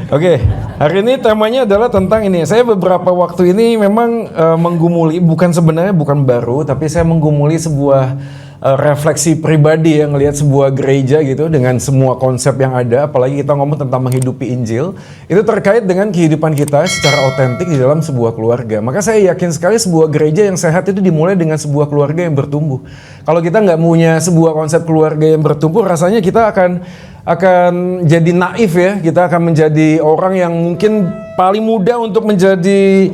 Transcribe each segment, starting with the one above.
Oke, hari ini temanya adalah tentang ini. Saya beberapa waktu ini memang menggumuli, bukan baru, tapi saya menggumuli sebuah refleksi pribadi yang ngelihat sebuah gereja gitu dengan semua konsep yang ada, apalagi kita ngomong tentang menghidupi Injil, itu terkait dengan kehidupan kita secara otentik di dalam sebuah keluarga. Maka saya yakin sekali sebuah gereja yang sehat itu dimulai dengan sebuah keluarga yang bertumbuh. Kalau kita nggak punya sebuah konsep keluarga yang bertumbuh, rasanya kita akan jadi naif ya, kita akan menjadi orang yang mungkin paling mudah untuk menjadi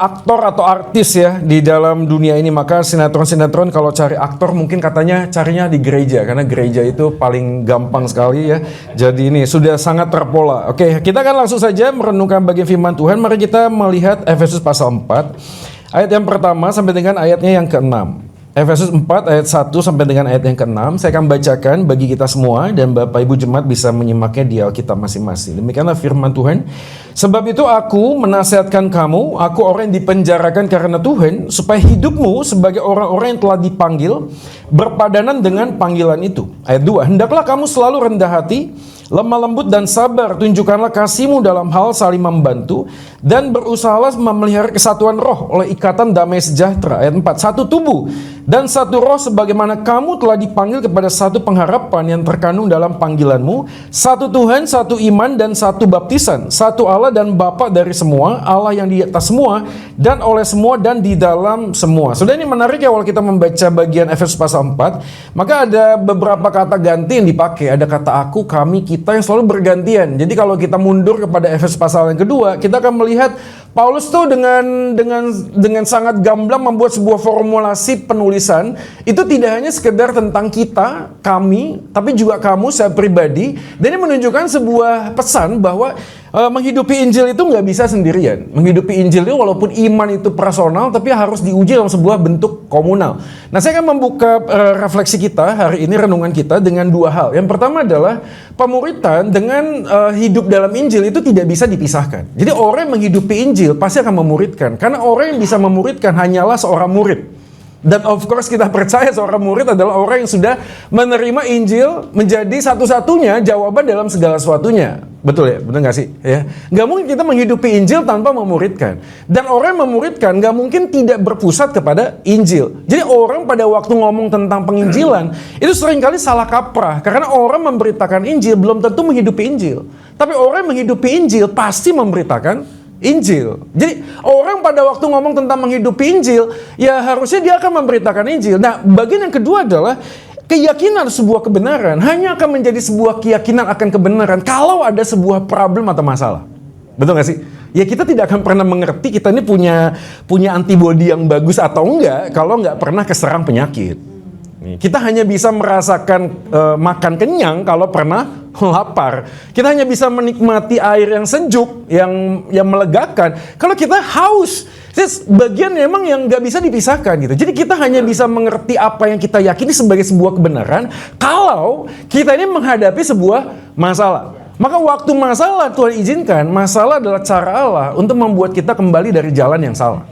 aktor atau artis ya di dalam dunia ini. Maka sinetron-sinetron kalau cari aktor mungkin katanya carinya di gereja, karena gereja itu paling gampang sekali ya. Jadi ini sudah sangat terpola. Oke, kita akan langsung saja merenungkan bagian firman Tuhan. Mari kita melihat Efesus pasal 4 ayat yang pertama sampai dengan ayatnya yang ke-6. Efesus 4 ayat 1 sampai dengan ayat yang ke-6. Saya akan bacakan bagi kita semua dan Bapak Ibu Jemaat bisa menyimaknya di Alkitab masing-masing. Demikianlah firman Tuhan. Sebab itu aku menasihatkan kamu, aku orang yang dipenjarakan karena Tuhan, supaya hidupmu sebagai orang-orang yang telah dipanggil berpadanan dengan panggilan itu. Ayat 2. Hendaklah kamu selalu rendah hati, lemah lembut dan sabar, tunjukkanlah kasihmu dalam hal saling membantu, dan berusahalah memelihara kesatuan roh oleh ikatan damai sejahtera. Ayat 4, satu tubuh dan satu roh sebagaimana kamu telah dipanggil kepada satu pengharapan yang terkandung dalam panggilanmu, satu Tuhan, satu iman, dan satu baptisan, satu Allah dan Bapa dari semua, Allah yang di atas semua, dan oleh semua, dan di dalam semua. Sudah, ini menarik ya, kalau kita membaca bagian Efesus pasal 4, maka ada beberapa kata ganti yang dipakai. Ada kata aku, kami, kita yang selalu bergantian. Jadi kalau kita mundur kepada Efesus pasal yang kedua, kita akan melihat Paulus tuh dengan sangat gamblang membuat sebuah formulasi penulisan. Itu tidak hanya sekedar tentang kita, kami, tapi juga kamu, saya pribadi. Dan ini menunjukkan sebuah pesan bahwa menghidupi Injil itu nggak bisa sendirian. Menghidupi Injil itu walaupun iman itu personal, tapi harus diuji dalam sebuah bentuk komunal. Nah, saya akan membuka refleksi kita hari ini, renungan kita dengan dua hal. Yang pertama adalah pemuritan dengan hidup dalam Injil itu tidak bisa dipisahkan. Jadi orang yang menghidupi Injil pasti akan memuridkan, karena orang yang bisa memuridkan hanyalah seorang murid. Dan of course kita percaya seorang murid adalah orang yang sudah menerima Injil menjadi satu-satunya jawaban dalam segala sesuatunya. Betul ya? Benar nggak sih? Ya, nggak mungkin kita menghidupi Injil tanpa memuridkan. Dan orang yang memuridkan nggak mungkin tidak berpusat kepada Injil. Jadi orang pada waktu ngomong tentang penginjilan itu seringkali salah kaprah, karena orang memberitakan Injil belum tentu menghidupi Injil. Tapi orang yang menghidupi Injil pasti memberitakan Injil. Jadi orang pada waktu ngomong tentang menghidupi Injil, ya harusnya dia akan memberitakan Injil. Nah, bagian yang kedua adalah keyakinan sebuah kebenaran hanya akan menjadi sebuah keyakinan akan kebenaran kalau ada sebuah problem atau masalah. Betul gak sih? Ya, kita tidak akan pernah mengerti kita ini punya antibodi yang bagus atau enggak kalau nggak pernah keserang penyakit. Kita hanya bisa merasakan makan kenyang kalau pernah lapar. Kita hanya bisa menikmati air yang sejuk, yang melegakan kalau kita haus. Bagian memang yang nggak bisa dipisahkan gitu. Jadi kita hanya bisa mengerti apa yang kita yakini sebagai sebuah kebenaran kalau kita ini menghadapi sebuah masalah. Maka waktu masalah Tuhan izinkan, masalah adalah cara Allah untuk membuat kita kembali dari jalan yang salah.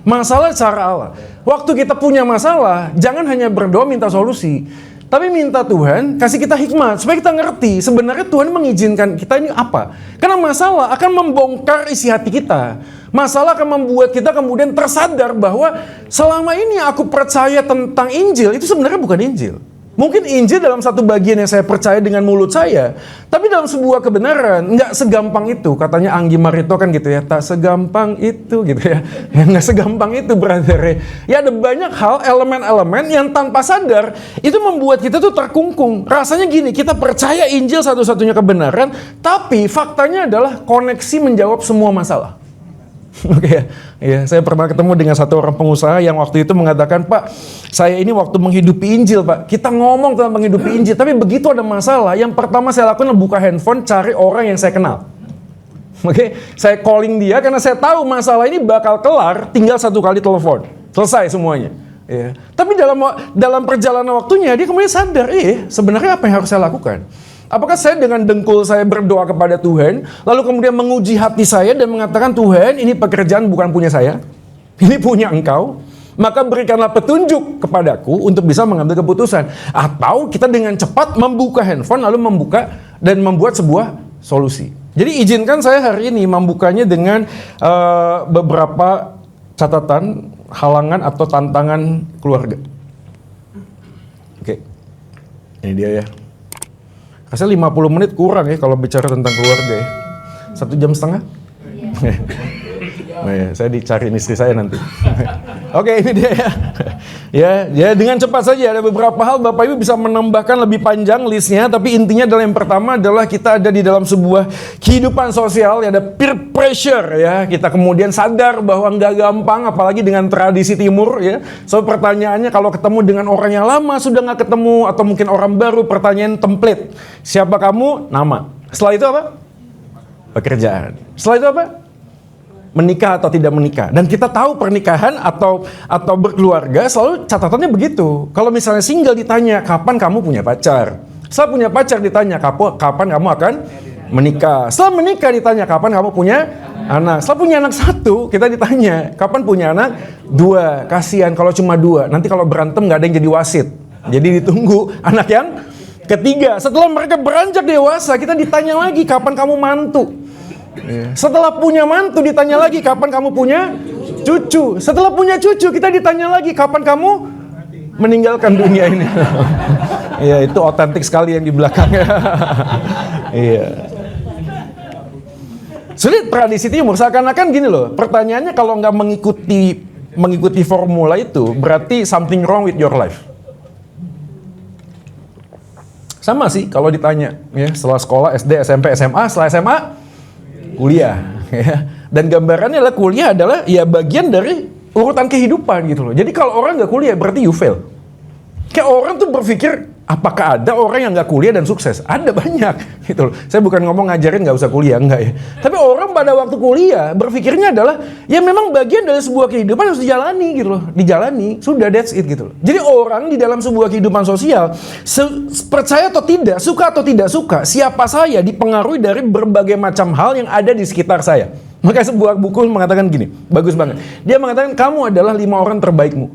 Masalah cara Allah. Waktu kita punya masalah, jangan hanya berdoa minta solusi, tapi minta Tuhan kasih kita hikmat supaya kita ngerti sebenarnya Tuhan mengizinkan kita ini apa. Karena masalah akan membongkar isi hati kita. Masalah akan membuat kita kemudian tersadar bahwa selama ini aku percaya tentang Injil itu sebenarnya bukan Injil. Mungkin Injil dalam satu bagian yang saya percaya dengan mulut saya, tapi dalam sebuah kebenaran nggak segampang itu. Katanya Anggi Marito kan gitu ya, tak segampang itu gitu ya. Nggak segampang itu, brother. Ya, ada banyak hal, elemen-elemen yang tanpa sadar itu membuat kita tuh terkungkung. Rasanya gini, kita percaya Injil satu-satunya kebenaran, tapi faktanya adalah koneksi menjawab semua masalah. Oke ya, saya pernah ketemu dengan satu orang pengusaha yang waktu itu mengatakan, Pak, saya ini waktu menghidupi Injil, Pak. Kita ngomong tentang menghidupi Injil, tapi begitu ada masalah, yang pertama saya lakukan adalah buka handphone, cari orang yang saya kenal. Oke, saya calling dia karena saya tahu masalah ini bakal kelar, tinggal satu kali telepon, selesai semuanya. Ya. Tapi dalam perjalanan waktunya dia kemudian sadar, sebenarnya apa yang harus saya lakukan? Apakah saya dengan dengkul saya berdoa kepada Tuhan, lalu kemudian menguji hati saya dan mengatakan, Tuhan, ini pekerjaan bukan punya saya, ini punya Engkau, maka berikanlah petunjuk kepadaku untuk bisa mengambil keputusan. Atau kita dengan cepat membuka handphone, lalu membuka dan membuat sebuah solusi. Jadi izinkan saya hari ini membukanya dengan beberapa catatan, halangan atau tantangan keluarga. Oke, ini dia ya. Rasanya 50 menit kurang ya kalau bicara tentang keluarga ya. 1,5 jam? Nah, ya, saya dicariin istri saya nanti. Oke, ini dia ya. Ya, dengan cepat saja ada beberapa hal Bapak Ibu bisa menambahkan lebih panjang listnya, tapi intinya adalah yang pertama adalah kita ada di dalam sebuah kehidupan sosial, ya, ada peer pressure ya. Kita kemudian sadar bahwa nggak gampang, apalagi dengan tradisi timur ya. So pertanyaannya kalau ketemu dengan orang yang lama sudah nggak ketemu atau mungkin orang baru, pertanyaan template. Siapa kamu? Nama. Setelah itu apa? Pekerjaan. Setelah itu apa? Menikah atau tidak menikah. Dan kita tahu pernikahan atau berkeluarga selalu catatannya begitu. Kalau misalnya single ditanya, kapan kamu punya pacar? Setelah punya pacar ditanya, kapan kamu akan menikah? Setelah menikah ditanya, kapan kamu punya anak? Setelah punya anak 1, kita ditanya, kapan punya anak 2? Kasihan kalau cuma 2. Nanti kalau berantem nggak ada yang jadi wasit. Jadi ditunggu anak yang ketiga. Setelah mereka beranjak dewasa, kita ditanya lagi, kapan kamu mantu? Setelah punya mantu ditanya lagi, kapan kamu punya cucu? Setelah punya cucu kita ditanya lagi, kapan kamu meninggalkan dunia ini? Iya, itu otentik sekali yang di belakangnya. Iya. Sulit tradisi timur, seakan-akan gini loh. Pertanyaannya kalau nggak mengikuti formula itu, berarti something wrong with your life. Sama sih kalau ditanya, ya, setelah sekolah SD, SMP, SMA, setelah SMA kuliah, ya. Dan gambarannya adalah kuliah adalah ya bagian dari urutan kehidupan gitu loh. Jadi kalau orang nggak kuliah berarti you fail. Kayak orang tuh berpikir apakah ada orang yang nggak kuliah dan sukses? Ada banyak gitu loh. Saya bukan ngomong ngajarin nggak usah kuliah, enggak ya. Tapi orang pada waktu kuliah berpikirnya adalah ya memang bagian dari sebuah kehidupan harus dijalani gitu loh. Dijalani, sudah that's it gitu loh. Jadi orang di dalam sebuah kehidupan sosial percaya atau tidak, suka atau tidak suka, siapa saya dipengaruhi dari berbagai macam hal yang ada di sekitar saya. Maka sebuah buku mengatakan gini, bagus banget. Dia mengatakan kamu adalah 5 orang terbaikmu.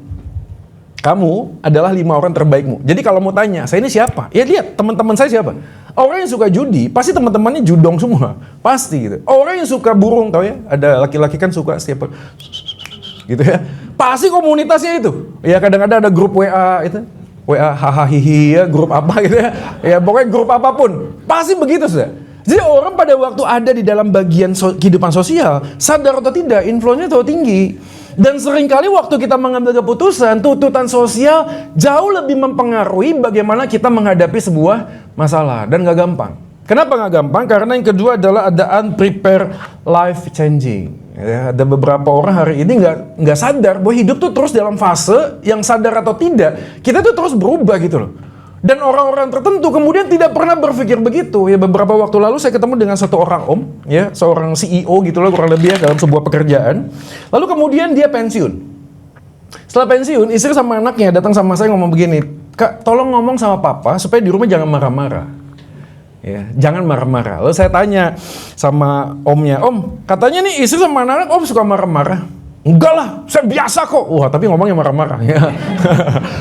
Kamu adalah 5 orang terbaikmu. Jadi kalau mau tanya, saya ini siapa? Ya lihat, teman-teman saya siapa? Orang yang suka judi, pasti teman-temannya judong semua. Pasti gitu. Orang yang suka burung, tahu ya? Ada laki-laki kan suka setiap gitu ya. Pasti komunitasnya itu. Ya kadang-kadang ada grup WA itu. WA hahaha ya, grup apa gitu ya. Ya pokoknya grup apapun. Pasti begitu sudah. Jadi orang pada waktu ada di dalam bagian kehidupan sosial, sadar atau tidak, influence-nya terlalu tinggi. Dan seringkali waktu kita mengambil keputusan, tuntutan sosial jauh lebih mempengaruhi bagaimana kita menghadapi sebuah masalah. Dan gak gampang. Kenapa gak gampang? Karena yang kedua adalah ada unprepared life changing. Ya, ada beberapa orang hari ini nggak sadar bahwa hidup tuh terus dalam fase yang sadar atau tidak, kita tuh terus berubah gitu loh. Dan orang-orang tertentu kemudian tidak pernah berpikir begitu. Ya beberapa waktu lalu saya ketemu dengan satu orang om, ya seorang CEO gitu loh kurang lebih ya dalam sebuah pekerjaan. Lalu kemudian dia pensiun. Setelah pensiun, istri sama anaknya datang sama saya ngomong begini, Kak, tolong ngomong sama papa supaya di rumah jangan marah-marah. Ya, jangan marah-marah. Lalu saya tanya sama omnya, Om, katanya nih istri sama anak om suka marah-marah. Enggak lah, saya biasa kok. Wah, tapi ngomongnya marah-marah ya.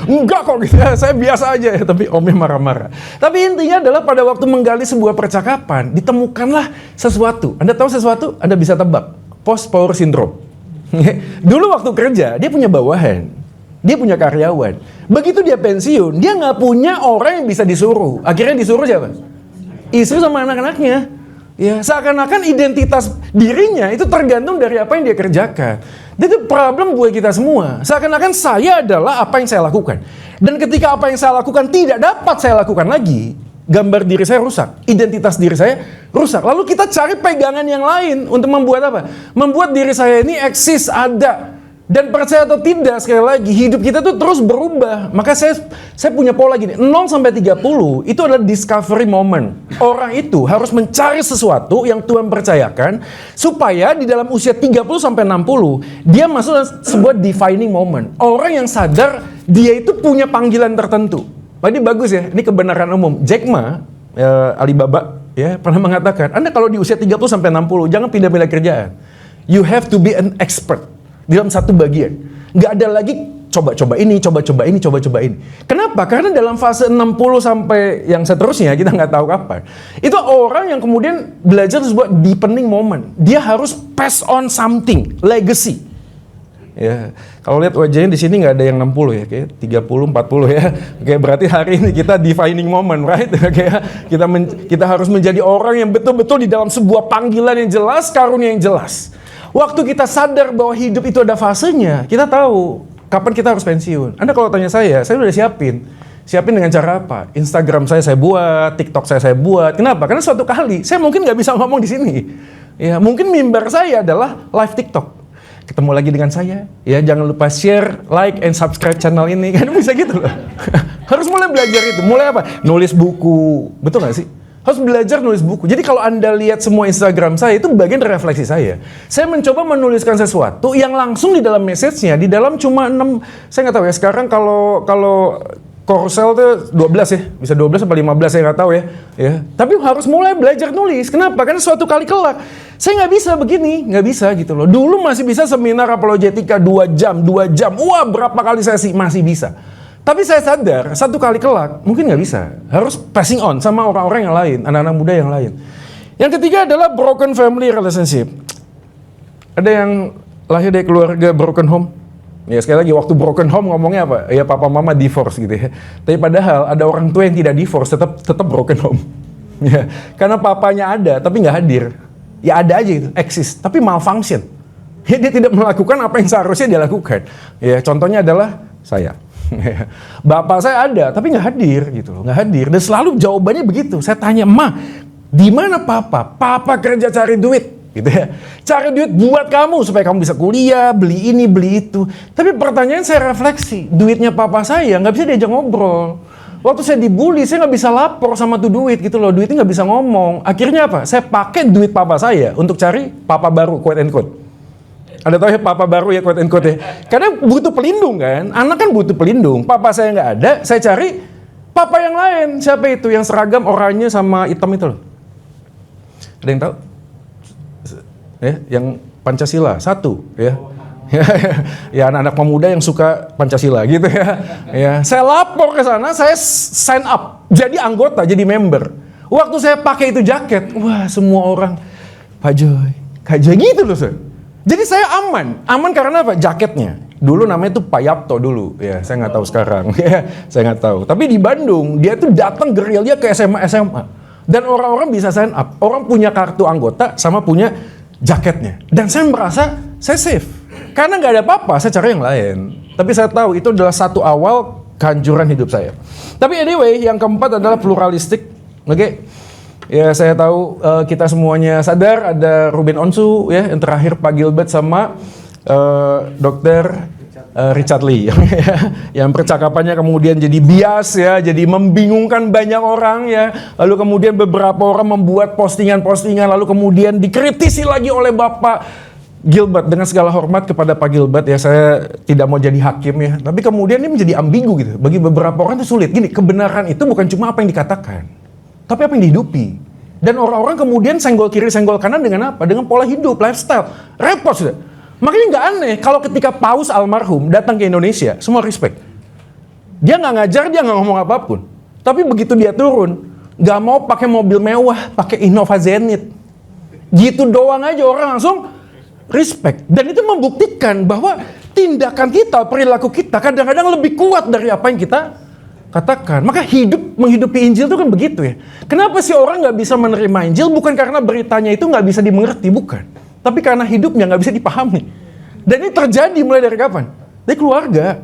Enggak kok gitu ya, saya biasa aja ya, tapi omnya marah-marah. Tapi intinya adalah pada waktu menggali sebuah percakapan, ditemukanlah sesuatu. Anda tahu sesuatu? Anda bisa tebak. Post power syndrome. Dulu waktu kerja, dia punya bawahan. Dia punya karyawan. Begitu dia pensiun, dia nggak punya orang yang bisa disuruh. Akhirnya disuruh siapa? Istri sama anak-anaknya. Ya, seakan-akan identitas dirinya itu tergantung dari apa yang dia kerjakan. Itu problem buat kita semua. Seakan-akan saya adalah apa yang saya lakukan. Dan ketika apa yang saya lakukan tidak dapat saya lakukan lagi, gambar diri saya rusak, identitas diri saya rusak. Lalu kita cari pegangan yang lain untuk membuat apa? Membuat diri saya ini eksis, ada. Dan percaya atau tidak, sekali lagi, hidup kita tuh terus berubah. Maka saya punya pola gini, 0 sampai 30 itu adalah discovery moment. Orang itu harus mencari sesuatu yang Tuhan percayakan, supaya di dalam usia 30 sampai 60, dia masuk dalam sebuah defining moment. Orang yang sadar, dia itu punya panggilan tertentu. Ini bagus ya, ini kebenaran umum. Jack Ma, Alibaba, ya, pernah mengatakan, Anda kalau di usia 30 sampai 60, jangan pindah-pindah kerjaan. You have to be an expert. Dalam satu bagian. Nggak ada lagi coba-coba ini. Kenapa? Karena dalam fase 60 sampai yang seterusnya, kita nggak tahu kapan. Itu orang yang kemudian belajar sebuah deepening moment. Dia harus pass on something, legacy. Ya, kalau lihat wajahnya di sini nggak ada yang 60 ya, kayak 30, 40 ya. Oke, berarti hari ini kita defining moment, right? Oke, kita harus menjadi orang yang betul-betul di dalam sebuah panggilan yang jelas, karunia yang jelas. Waktu kita sadar bahwa hidup itu ada fasenya, kita tahu kapan kita harus pensiun. Anda kalau tanya saya udah siapin. Siapin dengan cara apa? Instagram saya buat, TikTok saya buat. Kenapa? Karena suatu kali saya mungkin nggak bisa ngomong di sini. Ya, mungkin mimbar saya adalah live TikTok. Ketemu lagi dengan saya, ya jangan lupa share, like, and subscribe channel ini, kan bisa gitu loh. Harus mulai belajar itu, mulai apa? Nulis buku, betul gak sih? Harus belajar nulis buku. Jadi kalau Anda lihat semua Instagram saya, itu bagian dari refleksi saya. Saya mencoba menuliskan sesuatu yang langsung di dalam message-nya, di dalam cuma 6, saya nggak tahu ya, sekarang kalau Korsel tuh 12 ya, bisa 12 atau 15 saya nggak tahu ya. Tapi harus mulai belajar nulis. Kenapa? Karena suatu kali kelak saya nggak bisa begini, nggak bisa gitu loh. Dulu masih bisa seminar apologetika 2 jam, wah berapa kali sesi masih bisa. Tapi saya sadar satu kali kelak mungkin nggak bisa. Harus passing on sama orang-orang yang lain, anak-anak muda yang lain. Yang ketiga adalah broken family relationship. Ada yang lahir dari keluarga broken home. Ya sekali lagi waktu broken home ngomongnya apa? Ya papa mama divorce gitu ya. Tapi padahal ada orang tua yang tidak divorce tetap broken home. Ya, karena papanya ada tapi nggak hadir. Ya ada aja gitu, eksis, tapi malfunction. Ya, dia tidak melakukan apa yang seharusnya dia lakukan. Ya contohnya adalah saya. Bapak saya ada tapi nggak hadir gitu loh, nggak hadir. Dan selalu jawabannya begitu. Saya tanya, "Ma, di mana papa? Papa kerja cari duit." Gitu ya. Cari duit buat kamu supaya kamu bisa kuliah, beli ini, beli itu. Tapi pertanyaan saya refleksi, duitnya papa saya nggak bisa diajak ngobrol. Waktu saya dibully, saya nggak bisa lapor sama tuh duit gitu loh. Duitnya nggak bisa ngomong. Akhirnya apa? Saya pakai duit papa saya untuk cari papa baru, quote and quote. Ada tahu ya papa baru ya, quote and quote ya. Karena butuh pelindung kan. Anak kan butuh pelindung. Papa saya nggak ada, saya cari papa yang lain. Siapa itu? Yang seragam oranye sama hitam itu loh. Ada yang tahu? Ya, yang Pancasila satu ya. Ya anak-anak pemuda yang suka Pancasila gitu ya. Ya, saya lapor ke sana, saya sign up jadi anggota, jadi member. Waktu saya pakai itu jaket, wah semua orang Pak Joy, Kak Joy gitu loh saya. Jadi saya aman karena apa? Jaketnya. Dulu namanya tuh Pak Yapto dulu, ya saya nggak tahu sekarang, ya saya nggak tahu. Tapi di Bandung dia tuh datang gerilya ke SMA dan orang-orang bisa sign up. Orang punya kartu anggota sama punya jaketnya. Dan saya merasa saya safe. Karena nggak ada apa-apa, saya cari yang lain. Tapi saya tahu itu adalah satu awal kehancuran hidup saya. Tapi anyway, yang keempat adalah pluralistik. Oke. Ya saya tahu kita semuanya sadar ada Ruben Onsu ya, yang terakhir Pak Gilbert sama Dr. Richard Lee yang percakapannya kemudian jadi bias ya, jadi membingungkan banyak orang ya. Lalu kemudian beberapa orang membuat postingan-postingan lalu kemudian dikritisi lagi oleh Bapak Gilbert. Dengan segala hormat kepada Pak Gilbert ya, saya tidak mau jadi hakim ya, tapi kemudian ini menjadi ambigu gitu. Bagi beberapa orang itu sulit. Gini, kebenaran itu bukan cuma apa yang dikatakan, tapi apa yang dihidupi. Dan orang-orang kemudian senggol kiri senggol kanan dengan apa? Dengan pola hidup, lifestyle. Repot sudah. Makanya nggak aneh kalau ketika Paus almarhum datang ke Indonesia, semua respect. Dia nggak ngajar, dia nggak ngomong apapun. Tapi begitu dia turun, nggak mau pakai mobil mewah, pakai Innova Zenith. Gitu doang aja orang langsung respect. Dan itu membuktikan bahwa tindakan kita, perilaku kita kadang-kadang lebih kuat dari apa yang kita katakan. Maka menghidupi Injil itu kan begitu ya. Kenapa sih orang nggak bisa menerima Injil? Bukan karena beritanya itu nggak bisa dimengerti, bukan. Tapi karena hidupnya nggak bisa dipahami. Dan ini terjadi mulai dari kapan? Dari keluarga.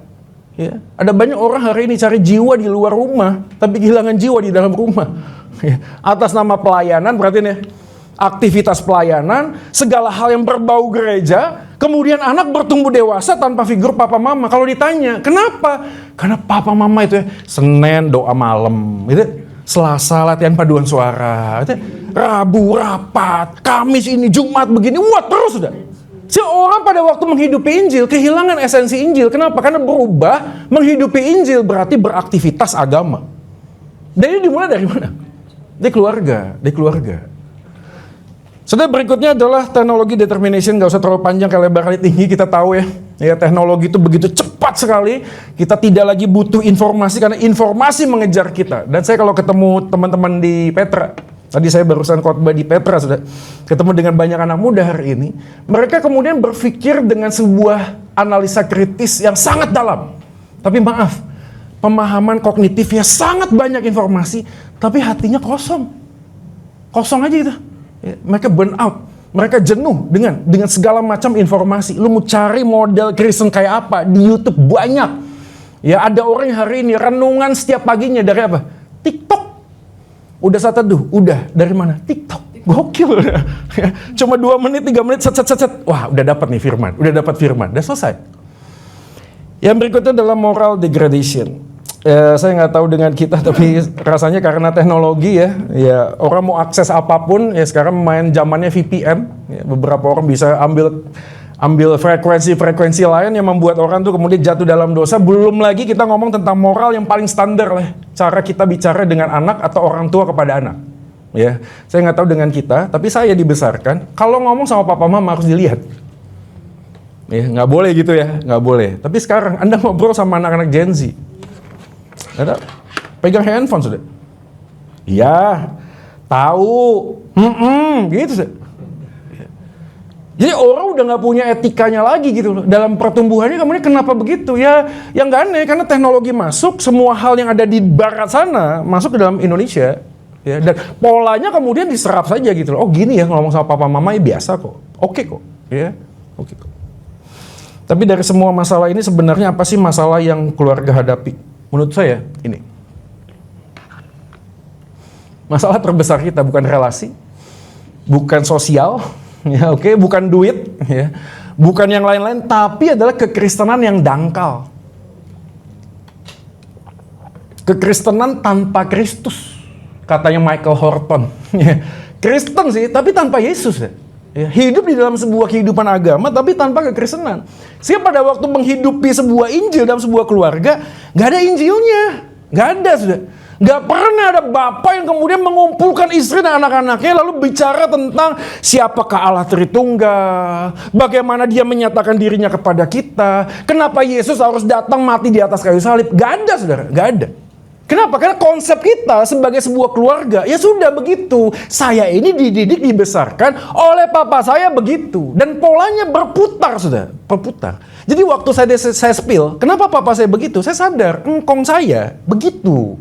Ya. Ada banyak orang hari ini cari jiwa di luar rumah, tapi kehilangan jiwa di dalam rumah. Ya. Atas nama pelayanan, berarti nih, aktivitas pelayanan, segala hal yang berbau gereja, kemudian anak bertumbuh dewasa tanpa figur papa mama. Kalau ditanya, kenapa? Karena papa mama itu ya, Senin doa malam, gitu. Selasa latihan paduan suara, Rabu rapat, Kamis ini, Jumat begini, wah terus sudah. Seorang pada waktu menghidupi Injil kehilangan esensi Injil. Kenapa? Karena berubah menghidupi Injil berarti beraktivitas agama. Dan ini dimulai dari mana? Dari keluarga. Saudara, berikutnya adalah teknologi determination. Gak usah terlalu panjang, kayak lebar kali tinggi, kita tahu ya. Ya, teknologi itu begitu cepat sekali, kita tidak lagi butuh informasi karena informasi mengejar kita. Dan saya kalau ketemu teman-teman di Petra, tadi saya barusan khotbah di Petra, sudah ketemu dengan banyak anak muda hari ini, mereka kemudian berpikir dengan sebuah analisa kritis yang sangat dalam. Tapi maaf, pemahaman kognitifnya sangat banyak informasi, tapi hatinya kosong. Kosong aja gitu. Ya, mereka burn out. Mereka jenuh dengan segala macam informasi. Lu mau cari model Kristen kayak apa? Di YouTube banyak. Ya, ada orang yang hari ini renungan setiap paginya dari apa? TikTok. Udah saat teduh, udah dari mana? TikTok. Gokil. Ya, cuma 2 menit, 3 menit, set. Wah, udah dapat nih firman. Udah selesai. Yang berikutnya adalah moral degradation. Saya nggak tahu dengan kita, tapi rasanya karena teknologi ya orang mau akses apapun ya sekarang main zamannya VPN. Ya, beberapa orang bisa ambil frekuensi lain yang membuat orang tuh kemudian jatuh dalam dosa. Belum lagi kita ngomong tentang moral yang paling standar lah, cara kita bicara dengan anak atau orang tua kepada anak. Ya, saya nggak tahu dengan kita, tapi saya dibesarkan kalau ngomong sama papa mama harus dilihat. Ya, nggak boleh gitu ya, nggak boleh. Tapi sekarang Anda ngobrol sama anak-anak Gen Z, ada pegang handphone sudah. Iya, tahu, gitu sudah. Jadi orang udah nggak punya etikanya lagi gitu loh. Dalam pertumbuhannya kemudian kenapa begitu? Ya, yang nggak aneh karena teknologi masuk, semua hal yang ada di barat sana masuk ke dalam Indonesia. Ya, dan polanya kemudian diserap saja gitu loh. Oh gini ya ngomong sama papa mama ya biasa kok. Oke kok. Ya, oke kok. Tapi dari semua masalah ini sebenarnya apa sih masalah yang keluarga hadapi? Menurut saya ini. Masalah terbesar kita bukan relasi, bukan sosial, ya oke, bukan duit, ya, bukan yang lain-lain, tapi adalah kekristenan yang dangkal. Kekristenan tanpa Kristus, katanya Michael Horton. Kristen sih, tapi tanpa Yesus ya. Hidup di dalam sebuah kehidupan agama tapi tanpa kekristenan. Sehingga pada waktu menghidupi sebuah Injil dalam sebuah keluarga, gak ada Injilnya, gak ada sudah. Gak pernah ada bapak yang kemudian mengumpulkan istri dan anak-anaknya lalu bicara tentang siapakah Allah Tritunggal, bagaimana dia menyatakan dirinya kepada kita, kenapa Yesus harus datang mati di atas kayu salib. Gak ada saudara, gak ada. Kenapa? Karena konsep kita sebagai sebuah keluarga, ya sudah begitu. Saya ini dididik, dibesarkan oleh papa saya begitu. Dan polanya berputar, sudah. Berputar. Jadi waktu saya spill, kenapa papa saya begitu? Saya sadar, engkong saya begitu.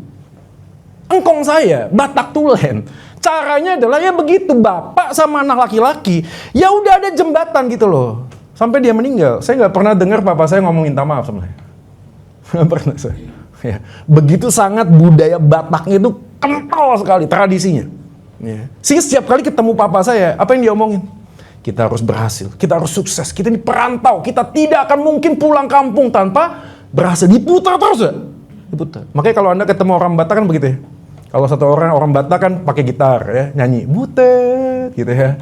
Engkong saya, Batak Tulen. Caranya adalah ya begitu, bapak sama anak laki-laki. Ya udah ada jembatan gitu loh. Sampai dia meninggal. Saya nggak pernah dengar papa saya ngomong minta maaf sama saya. Nggak pernah saya. Ya, begitu sangat budaya Bataknya itu kental sekali tradisinya. Ya. Sehingga setiap kali ketemu papa saya, apa yang dia omongin? Kita harus berhasil, kita harus sukses, kita ini perantau, kita tidak akan mungkin pulang kampung tanpa berhasil. Diputar terus ya? Diputar. Makanya kalau Anda ketemu orang Batak kan begitu ya. Kalau satu orang Batak kan pakai gitar ya, nyanyi butet gitu ya.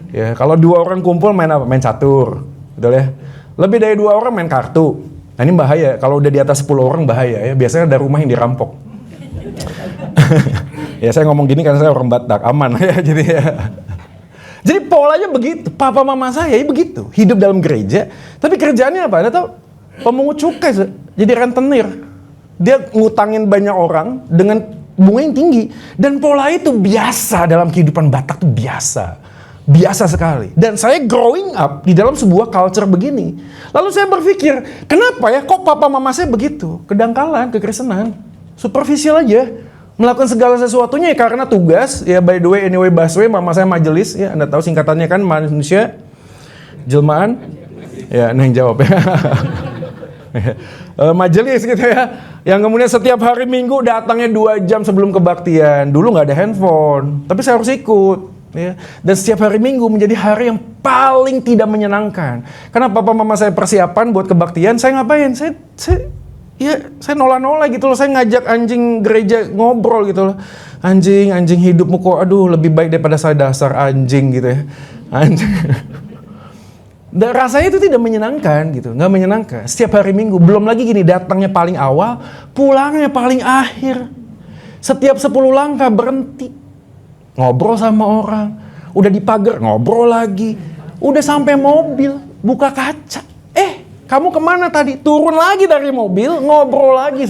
Ya, kalau 2 orang kumpul main apa? Main catur. Betul ya? Lebih dari 2 orang main kartu. Nah ini bahaya, kalau udah di atas 10 orang bahaya ya, biasanya ada rumah yang dirampok. Ya saya ngomong gini karena saya orang Batak, aman ya jadi ya. Jadi polanya begitu, papa mama saya ya begitu, hidup dalam gereja, tapi kerjaannya apa? Anda tahu? Pemungut cukai, jadi rentenir. Dia ngutangin banyak orang dengan bunga yang tinggi. Dan pola itu biasa dalam kehidupan Batak itu biasa. Biasa sekali. Dan saya growing up di dalam sebuah culture begini. Lalu saya berpikir, kenapa ya kok papa mama saya begitu? Kedangkalan, kekristenan. Superficial aja. Melakukan segala sesuatunya ya karena tugas. Ya by the way, anyway, busway, mama saya majelis. Ya Anda tahu singkatannya kan manusia. Jelmaan. Ya, nah yang jawab ya. Majelis gitu ya. Yang kemudian setiap hari Minggu datangnya 2 jam sebelum kebaktian. Dulu nggak ada handphone. Tapi saya harus ikut. Ya. Dan setiap hari Minggu menjadi hari yang paling tidak menyenangkan. Karena papa mama saya persiapan buat kebaktian, saya ngapain? Saya nola-nola gitu loh. Saya ngajak anjing gereja ngobrol gitu loh. Anjing hidupmu kok aduh lebih baik daripada saya dasar anjing gitu ya. Anjing. Dan rasanya itu tidak menyenangkan gitu, nggak menyenangkan. Setiap hari Minggu, belum lagi gini datangnya paling awal, pulangnya paling akhir. Setiap 10 langkah berhenti. Ngobrol sama orang, udah di pagar ngobrol lagi, udah sampai mobil, buka kaca, Kamu kemana tadi? Turun lagi dari mobil, ngobrol lagi.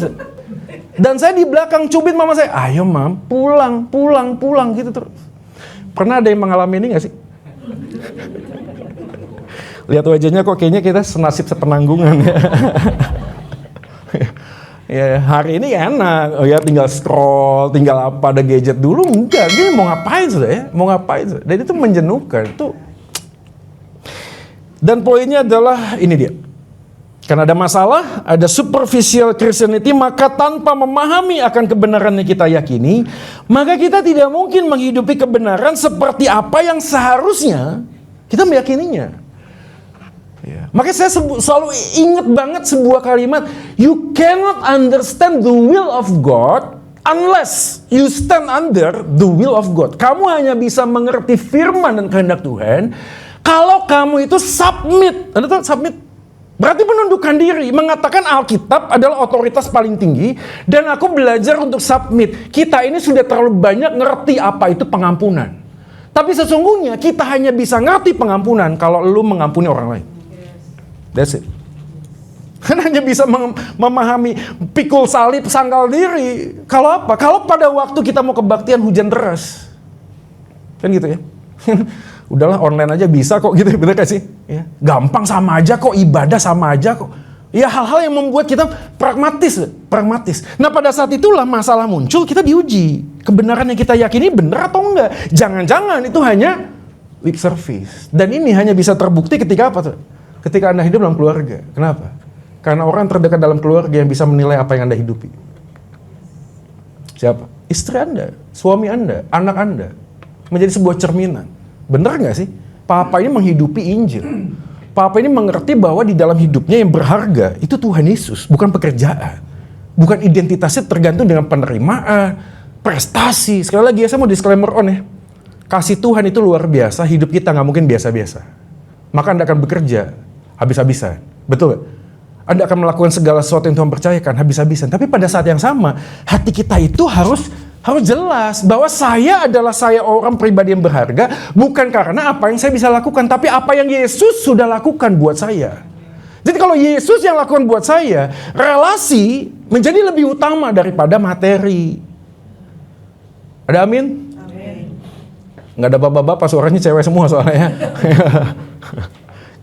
Dan saya di belakang cubit mama saya, ayo mam, pulang gitu terus. Pernah ada yang mengalami ini gak sih? Lihat wajahnya kok kayaknya kita senasib sepenanggungan ya. Ya hari ini enak, ya tinggal scroll, tinggal apa, ada gadget dulu, enggak, dia mau ngapain sudah ya, mau ngapain sudah. Dan itu menjenuhkan, itu. Dan poinnya adalah ini dia. Karena ada masalah, ada superficial Christianity, maka tanpa memahami akan kebenaran yang kita yakini, maka kita tidak mungkin menghidupi kebenaran seperti apa yang seharusnya kita meyakininya. Ya. Makanya saya selalu ingat banget sebuah kalimat, you cannot understand the will of God unless you stand under the will of God. Kamu hanya bisa mengerti firman dan kehendak Tuhan kalau kamu itu submit. Anda tahu submit? Berarti menundukkan diri, mengatakan Alkitab adalah otoritas paling tinggi dan aku belajar untuk submit. Kita ini sudah terlalu banyak ngerti apa itu pengampunan. Tapi sesungguhnya kita hanya bisa ngerti pengampunan kalau lu mengampuni orang lain. That's it. Kan hanya bisa memahami pikul salib, sangkal diri. Kalau apa? Kalau pada waktu kita mau kebaktian hujan deras. Kan gitu ya. Udahlah online aja bisa kok gitu, bener gak sih? Ya, gampang sama aja kok, ibadah sama aja kok. Ya hal-hal yang membuat kita pragmatis. Nah pada saat itulah masalah muncul, kita diuji. Kebenaran yang kita yakini benar atau enggak. Jangan-jangan itu hanya lip service. Dan ini hanya bisa terbukti ketika apa tuh? Ketika Anda hidup dalam keluarga. Kenapa? Karena orang terdekat dalam keluarga yang bisa menilai apa yang Anda hidupi. Siapa? Istri Anda, suami Anda, anak Anda. Menjadi sebuah cerminan. Bener gak sih? Papa ini menghidupi Injil. Papa ini mengerti bahwa di dalam hidupnya yang berharga itu Tuhan Yesus, bukan pekerjaan. Bukan identitasnya tergantung dengan penerimaan, prestasi. Sekali lagi ya, saya mau disclaimer on ya. Kasih Tuhan itu luar biasa, hidup kita gak mungkin biasa-biasa. Maka Anda akan bekerja habis-habisan. Betul gak? Anda akan melakukan segala sesuatu yang Tuhan percayakan habis-habisan. Tapi pada saat yang sama, hati kita itu harus jelas bahwa saya adalah orang pribadi yang berharga bukan karena apa yang saya bisa lakukan, tapi apa yang Yesus sudah lakukan buat saya. Jadi kalau Yesus yang lakukan buat saya, relasi menjadi lebih utama daripada materi. Ada amin? Amin. Nggak ada bapak-bapak, suaranya cewek semua soalnya.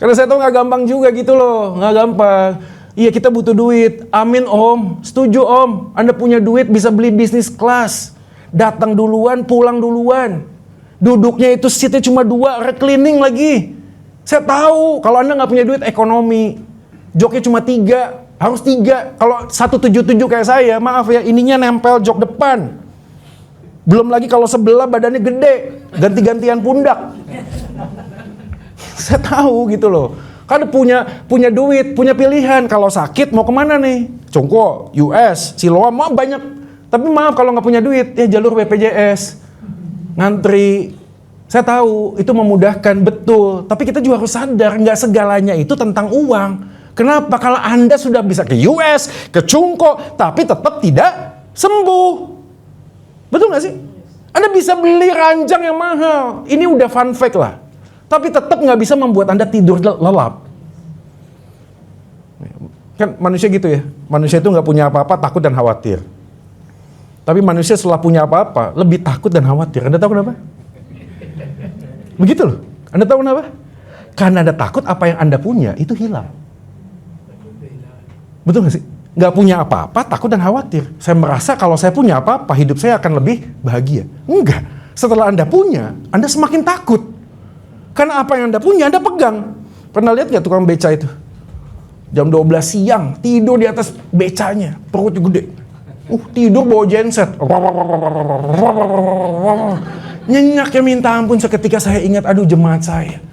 Karena saya tahu nggak gampang juga gitu loh, nggak gampang. Iya kita butuh duit, amin om, setuju om, Anda punya duit bisa beli bisnis kelas. Datang duluan, pulang duluan. Duduknya itu seatnya cuma 2, reclining lagi. Saya tahu kalau Anda nggak punya duit ekonomi. Joknya cuma 3, harus 3. Kalau 177 kayak saya, maaf ya, ininya nempel jok depan. Belum lagi kalau sebelah badannya gede, ganti-gantian pundak. Saya tahu gitu loh. Kan punya duit, punya pilihan. Kalau sakit mau kemana nih? Congko, US, Siloam, banyak. Tapi maaf kalau nggak punya duit, ya jalur BPJS, ngantri. Saya tahu itu memudahkan, betul. Tapi kita juga harus sadar, nggak segalanya itu tentang uang. Kenapa? Kalau Anda sudah bisa ke US, ke Cungko, tapi tetap tidak sembuh. Betul nggak sih? Anda bisa beli ranjang yang mahal. Ini udah fun fact lah. Tapi tetap nggak bisa membuat Anda tidur lelap. Kan manusia gitu ya. Manusia itu nggak punya apa-apa, takut dan khawatir. Tapi manusia setelah punya apa-apa, lebih takut dan khawatir. Anda tahu kenapa? Begitu loh. Anda tahu kenapa? Karena Anda takut apa yang Anda punya itu hilang. Betul gak sih? Gak punya apa-apa, takut dan khawatir. Saya merasa kalau saya punya apa-apa, hidup saya akan lebih bahagia. Enggak. Setelah Anda punya, Anda semakin takut. Karena apa yang Anda punya, Anda pegang. Pernah lihat gak tukang beca itu? Jam 12 siang, tidur di atas becanya, perutnya gede. Tidur bawa genset. Nyenyaknya minta ampun. Seketika saya ingat, aduh jemaat saya.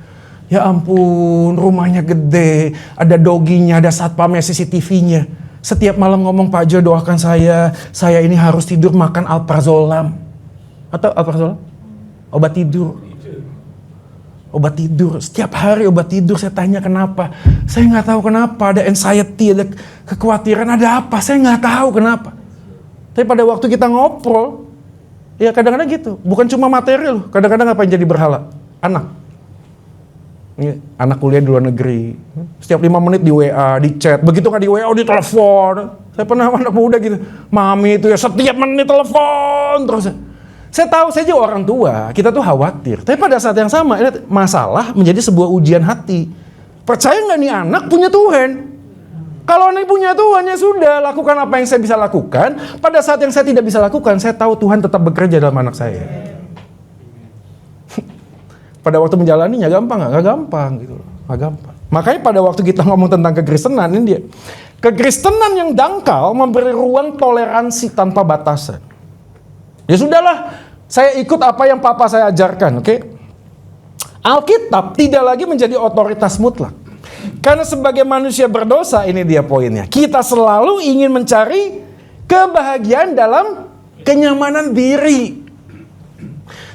Ya ampun, rumahnya gede. Ada doginya, ada satpamnya, CCTV-nya. Setiap malam ngomong, Pak Jo doakan saya. Saya ini harus tidur makan alprazolam. Atau alprazolam? Obat tidur. Obat tidur. Setiap hari obat tidur. Saya tanya kenapa. Saya nggak tahu kenapa. Ada anxiety, ada kekhawatiran, ada apa. Saya nggak tahu kenapa. Tapi pada waktu kita ngobrol, ya kadang-kadang gitu. Bukan cuma materi loh. Kadang-kadang apa yang jadi berhala? Anak. Anak kuliah di luar negeri. Setiap 5 menit di WA, di chat. Begitu nggak di WA, di telepon. Saya pernah anak muda gitu. Mami itu ya setiap menit telepon terus. Saya tahu saya juga orang tua. Kita tuh khawatir. Tapi pada saat yang sama, masalah menjadi sebuah ujian hati. Percaya nggak nih anak punya Tuhan? Kalau anak punya Tuhan ya sudah, lakukan apa yang saya bisa lakukan. Pada saat yang saya tidak bisa lakukan, saya tahu Tuhan tetap bekerja dalam anak saya. Pada waktu menjalaninya gampang nggak gampang gitu loh, nggak gampang. Makanya pada waktu kita ngomong tentang kekristenan ini dia, kekristenan yang dangkal memberi ruang toleransi tanpa batasan. Ya sudahlah, saya ikut apa yang papa saya ajarkan, oke? Alkitab tidak lagi menjadi otoritas mutlak. Karena sebagai manusia berdosa, ini dia poinnya. Kita selalu ingin mencari kebahagiaan dalam kenyamanan diri.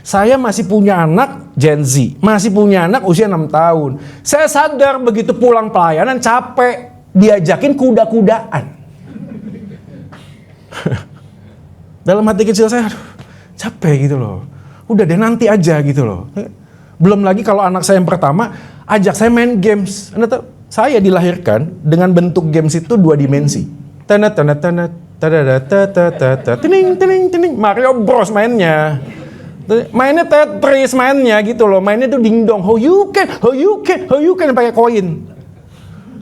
Saya masih punya anak Gen Z, masih punya anak usia 6 tahun. Saya sadar begitu pulang pelayanan capek, diajakin kuda-kudaan. Dalam hati kecil saya, aduh, capek gitu loh. Udah deh nanti aja gitu loh. Belum lagi kalau anak saya yang pertama, ajak saya main games. Anda tahu, saya dilahirkan dengan bentuk games itu 2 dimensi. Tining, Mario Bros mainnya. Mainnya Tetris mainnya gitu loh. Mainnya tuh dingdong. How you can pakai koin.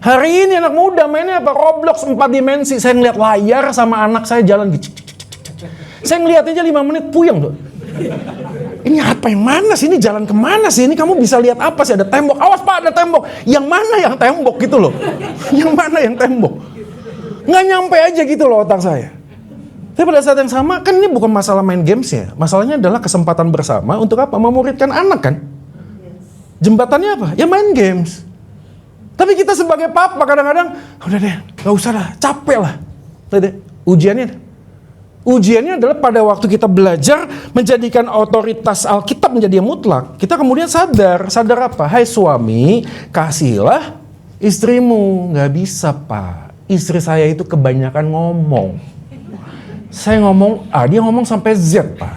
Hari ini anak muda mainnya apa? Roblox 4 dimensi. Saya ngeliat layar sama anak saya jalan gitu. Saya ngeliat aja 5 menit puyeng tuh. Ini apa yang mana sih? Ini jalan kemana sih? Ini kamu bisa lihat apa sih? Ada tembok. Awas Pak, ada tembok. Yang mana yang tembok gitu loh. Yang mana yang tembok? Nggak nyampe aja gitu loh otak saya. Tapi pada saat yang sama, kan ini bukan masalah main games ya. Masalahnya adalah kesempatan bersama untuk apa? Memuridkan anak kan? Jembatannya apa? Ya main games. Tapi kita sebagai papa kadang-kadang, udah deh, gak usah lah, capek lah. Udah deh, ujiannya adalah pada waktu kita belajar menjadikan otoritas Alkitab menjadi yang mutlak. Kita kemudian sadar apa? Hai suami, kasihilah istrimu. Gak bisa Pak, istri saya itu kebanyakan ngomong. Saya ngomong A, dia ngomong sampai Z, Pak.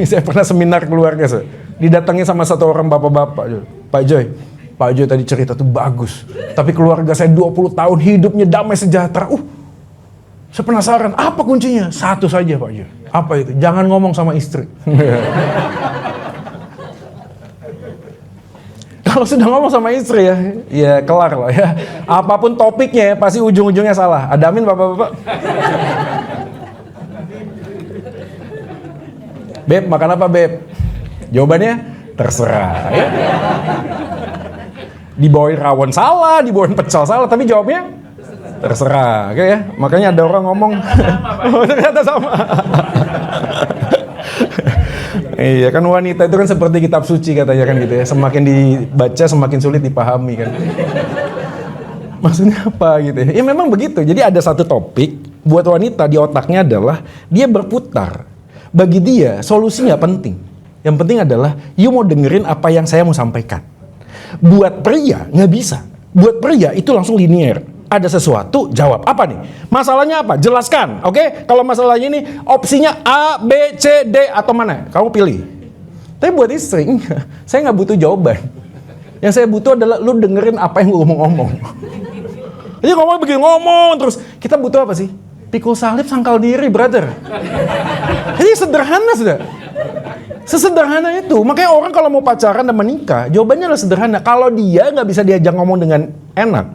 Saya pernah seminar keluarga, didatangi sama satu orang bapak-bapak. Pak Joy tadi cerita tuh bagus. Tapi keluarga saya 20 tahun hidupnya damai sejahtera. Saya penasaran, apa kuncinya? Satu saja Pak Joy. Apa itu? Jangan ngomong sama istri. Kalau sudah ngomong sama istri ya kelar lah ya. Apapun topiknya pasti ujung-ujungnya salah. Ada amin bapak-bapak? Beb, makan apa Beb? Jawabannya terserah ya. Dibawain rawon salah, dibawain pecel salah, tapi jawabnya terserah, oke ya. Makanya ada orang ngomong, ternyata sama. Iya kan, wanita itu kan seperti kitab suci katanya kan gitu ya. Semakin dibaca semakin sulit dipahami kan. Maksudnya apa gitu ya? Ya memang begitu. Jadi ada satu topik buat wanita di otaknya adalah dia berputar. Bagi dia solusi nggak penting. Yang penting adalah you mau dengerin apa yang saya mau sampaikan. Buat pria nggak bisa. Buat pria itu langsung linear. Ada sesuatu, jawab. Apa nih? Masalahnya apa? Jelaskan. Oke? Kalau masalahnya ini opsinya A, B, C, D atau mana? Kamu pilih. Tapi buat istri, saya nggak butuh jawaban. Yang saya butuh adalah lu dengerin apa yang gue ngomong. Jadi ngomong begini, ngomong terus. Kita butuh apa sih? Pikul salib sangkal diri, brother. Jadi sederhana sudah. Sesederhana itu. Makanya orang kalau mau pacaran dan menikah, jawabannya adalah sederhana. Kalau dia nggak bisa diajak ngomong dengan enak,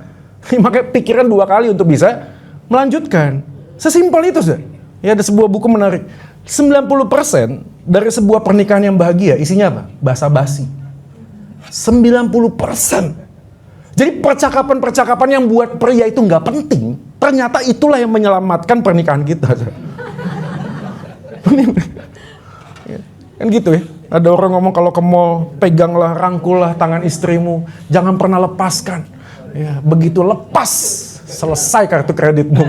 makanya pikiran 2 kali untuk bisa melanjutkan. Sesimpel itu sudah. Ya, ada sebuah buku menarik. 90% dari sebuah pernikahan yang bahagia isinya apa? Basa-basi. 90%. Jadi percakapan-percakapan yang buat pria itu nggak penting, ternyata itulah yang menyelamatkan pernikahan kita. Kan gitu ya. Ada orang ngomong kalau ke mall, peganglah, rangkullah tangan istrimu, jangan pernah lepaskan. Ya, begitu lepas, selesai kartu kreditmu.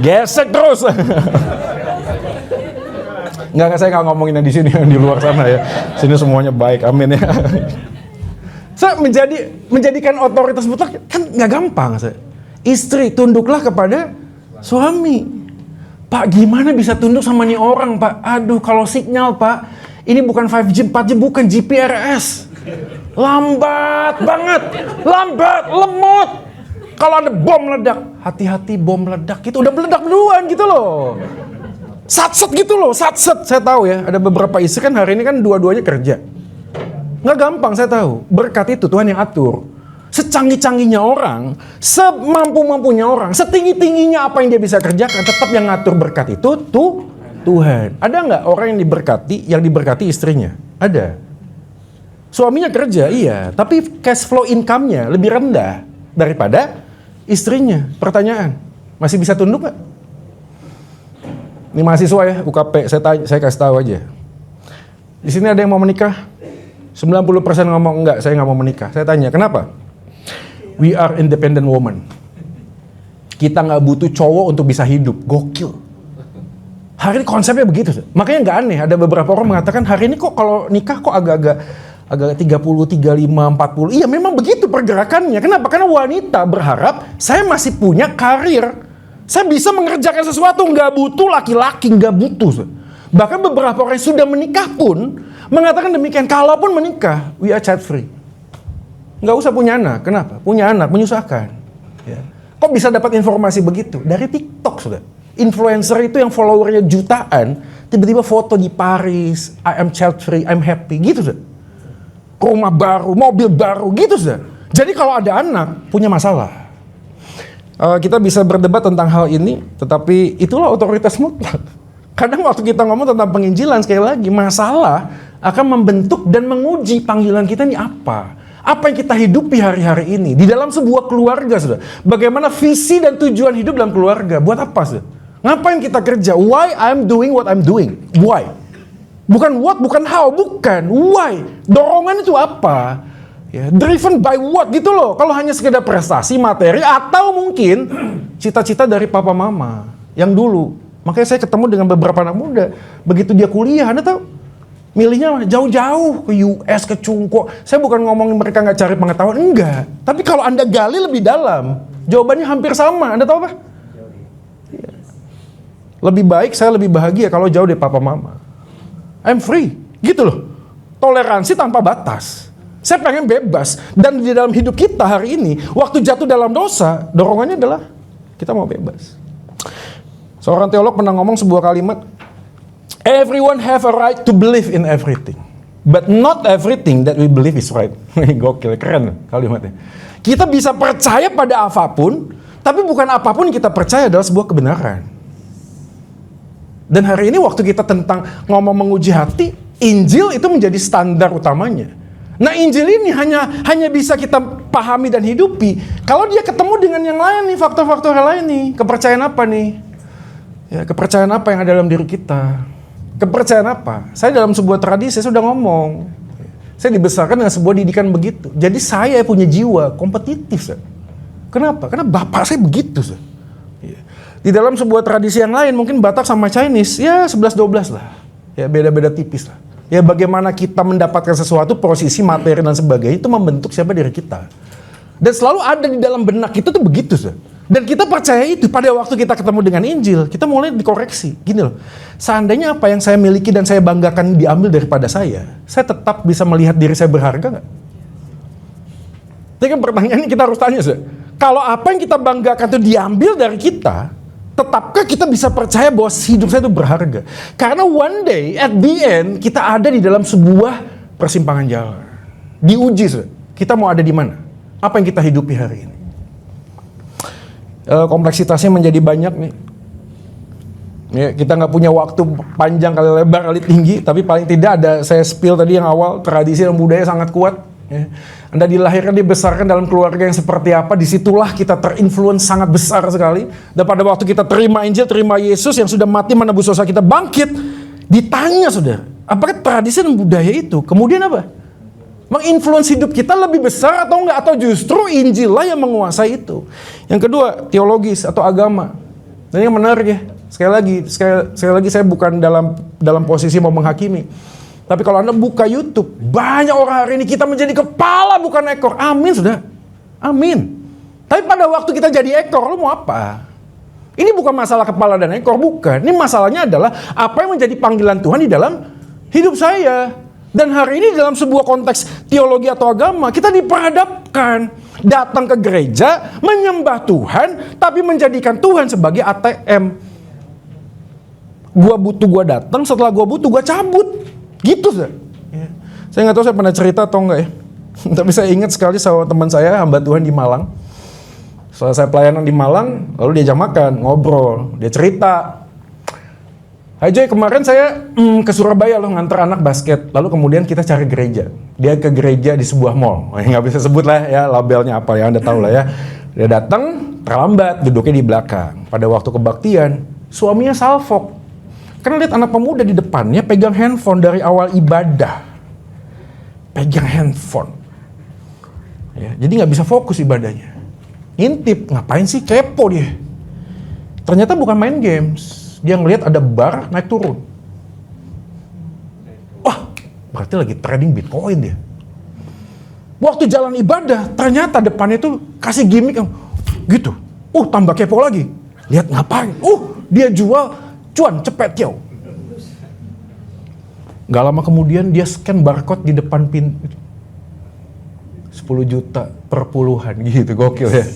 Gesek terus. Enggak, saya nggak ngomongin yang di sini, yang di luar sana ya. Sini semuanya baik, amin ya. Saya menjadikan otoritas mutlak kan nggak gampang. Istri tunduklah kepada suami. Pak, gimana bisa tunduk sama nih orang, Pak? Aduh, kalau sinyal, Pak, Ini bukan 5G, 4G, bukan GPRS. Lambat banget, lambat, lemot. Kalau ada bom meledak, hati-hati bom meledak, itu udah meledak duluan gitu loh. Satset gitu loh, satset. Saya tahu ya, ada beberapa istri kan hari ini kan dua-duanya kerja. Nggak gampang, saya tahu. Berkat itu Tuhan yang atur. Secanggih-canggihnya orang, semampu-mampunya orang, setinggi-tingginya apa yang dia bisa kerjakan, tetap yang ngatur berkat itu tuh Tuhan. Ada nggak orang yang diberkati istrinya? Ada. Suaminya kerja, iya. Tapi cash flow income-nya lebih rendah daripada istrinya. Pertanyaan, masih bisa tunduk nggak? Ini mahasiswa ya, UKP, saya kasih tahu aja. Di sini ada yang mau menikah? 90% ngomong enggak, saya nggak mau menikah. Saya tanya, kenapa? We are independent woman. Kita nggak butuh cowok untuk bisa hidup. Gokil. Hari ini konsepnya begitu. Makanya nggak aneh, ada beberapa orang mengatakan hari ini kok kalau nikah kok agak 30, 35, 40. Iya memang begitu pergerakannya. Kenapa? Karena wanita berharap saya masih punya karir. Saya bisa mengerjakan sesuatu, nggak butuh laki-laki, nggak butuh. Bahkan beberapa orang yang sudah menikah pun mengatakan demikian. Kalaupun menikah, we are child free. Nggak usah punya anak. Kenapa? Punya anak menyusahkan. Ya. Kok bisa dapat informasi begitu? Dari TikTok sudah. Influencer itu yang followernya jutaan, tiba-tiba foto di Paris, I am child free, I'm happy, gitu sudah. Rumah baru, mobil baru, gitu sudah. Jadi kalau ada anak, punya masalah. Kita bisa berdebat tentang hal ini, tetapi itulah otoritas mutlak. Kadang waktu kita ngomong tentang penginjilan, sekali lagi, masalah akan membentuk dan menguji panggilan kita ini apa. Apa yang kita hidupi hari-hari ini, di dalam sebuah keluarga, sudah. Bagaimana visi dan tujuan hidup dalam keluarga, buat apa, sudah? Ngapain kita kerja? Why I'm doing what I'm doing? Why? Bukan what, bukan how, bukan. Why? Dorongan itu apa? Ya, driven by what gitu loh. Kalau hanya sekedar prestasi, materi, atau mungkin cita-cita dari papa mama yang dulu. Makanya saya ketemu dengan beberapa anak muda. Begitu dia kuliah, Anda tahu? Milihnya jauh-jauh ke US, ke Cungko. Saya bukan ngomongin mereka nggak cari pengetahuan, enggak. Tapi kalau Anda gali lebih dalam, jawabannya hampir sama. Anda tahu apa? Ya. Lebih baik, saya lebih bahagia kalau jauh dari papa mama. I'm free, gitu loh. Toleransi tanpa batas. Saya pengen bebas. Dan di dalam hidup kita hari ini, waktu jatuh dalam dosa, dorongannya adalah kita mau bebas. Seorang teolog pernah ngomong sebuah kalimat, everyone have a right to believe in everything, but not everything that we believe is right. Gokil, keren kalimatnya. Kita bisa percaya pada apapun, tapi bukan apapun yang kita percaya adalah sebuah kebenaran. Dan hari ini waktu kita tentang ngomong menguji hati, Injil itu menjadi standar utamanya. Nah Injil ini hanya bisa kita pahami dan hidupi kalau dia ketemu dengan yang lain nih, faktor-faktor lain nih. Kepercayaan apa nih? Ya, kepercayaan apa yang ada dalam diri kita? Kepercayaan apa? Saya dalam sebuah tradisi, saya sudah ngomong. Saya dibesarkan dengan sebuah didikan begitu. Jadi saya punya jiwa kompetitif. Kenapa? Karena bapak saya begitu. Di dalam sebuah tradisi yang lain, mungkin Batak sama Chinese, ya 11-12 lah. Ya beda-beda tipis lah. Ya bagaimana kita mendapatkan sesuatu, posisi, materi dan sebagainya, itu membentuk siapa diri kita. Dan selalu ada di dalam benak kita tuh begitu. Dan kita percaya itu pada waktu kita ketemu dengan Injil, kita mulai dikoreksi. Gini loh, seandainya apa yang saya miliki dan saya banggakan diambil daripada saya tetap bisa melihat diri saya berharga nggak? Jadi kan pertanyaannya kita harus tanya, kalau apa yang kita banggakan itu diambil dari kita, tetapkah kita bisa percaya bahwa hidup saya itu berharga? Karena one day, at the end, kita ada di dalam sebuah persimpangan jalan. Diuji, kita mau ada di mana? Apa yang kita hidupi hari ini? Kompleksitasnya menjadi banyak nih. Ya, kita nggak punya waktu panjang kali lebar kali tinggi, tapi paling tidak ada saya spill tadi yang awal, tradisi dan budaya sangat kuat. Ya. Anda dilahirkan, dibesarkan dalam keluarga yang seperti apa, disitulah kita terinfluence sangat besar sekali. Dan pada waktu kita terima Injil, terima Yesus yang sudah mati menebus dosa kita, bangkit, ditanya saudara, apakah tradisi dan budaya itu kemudian apa? Menginfluence hidup kita lebih besar atau enggak? Atau justru Injil lah yang menguasai itu? Yang kedua, teologis atau agama. Dan yang menarik ya, sekali lagi saya bukan dalam posisi mau menghakimi. Tapi kalau Anda buka YouTube, banyak orang hari ini kita menjadi kepala bukan ekor. Amin sudah. Amin. Tapi pada waktu kita jadi ekor, lu mau apa? Ini bukan masalah kepala dan ekor, bukan. Ini masalahnya adalah apa yang menjadi panggilan Tuhan di dalam hidup saya. Dan hari ini dalam sebuah konteks teologi atau agama, kita diperhadapkan datang ke gereja, menyembah Tuhan, tapi menjadikan Tuhan sebagai ATM. Gua butuh, gua datang, setelah gua butuh, gua cabut. Gitu, sih. Ya. Saya nggak tahu saya pernah cerita atau enggak ya. Tapi saya ingat sekali sama teman saya, hamba Tuhan di Malang. Setelah saya pelayanan di Malang, lalu diajak makan, ngobrol, dia cerita. Hai Joy, kemarin saya ke Surabaya loh nganter anak basket. Lalu kemudian kita cari gereja. Dia ke gereja di sebuah mall. Nggak bisa sebut lah ya labelnya apa ya, Anda tahu lah ya. Dia datang terlambat, duduknya di belakang. Pada waktu kebaktian, suaminya salfok. Karena lihat anak pemuda di depannya pegang handphone dari awal ibadah. Pegang handphone. Ya, jadi nggak bisa fokus ibadahnya. Ngintip, ngapain sih, kepo dia. Ternyata bukan main games. Dia ngelihat ada bar naik turun. Wah, berarti lagi trading Bitcoin dia. Waktu jalan ibadah, ternyata depannya itu kasih gimmick gitu. Tambah kepo lagi. Lihat ngapain? Dia jual cuan cepet yo. Gak lama kemudian dia scan barcode di depan pintu. 10 juta per puluhan gitu, gokil ya.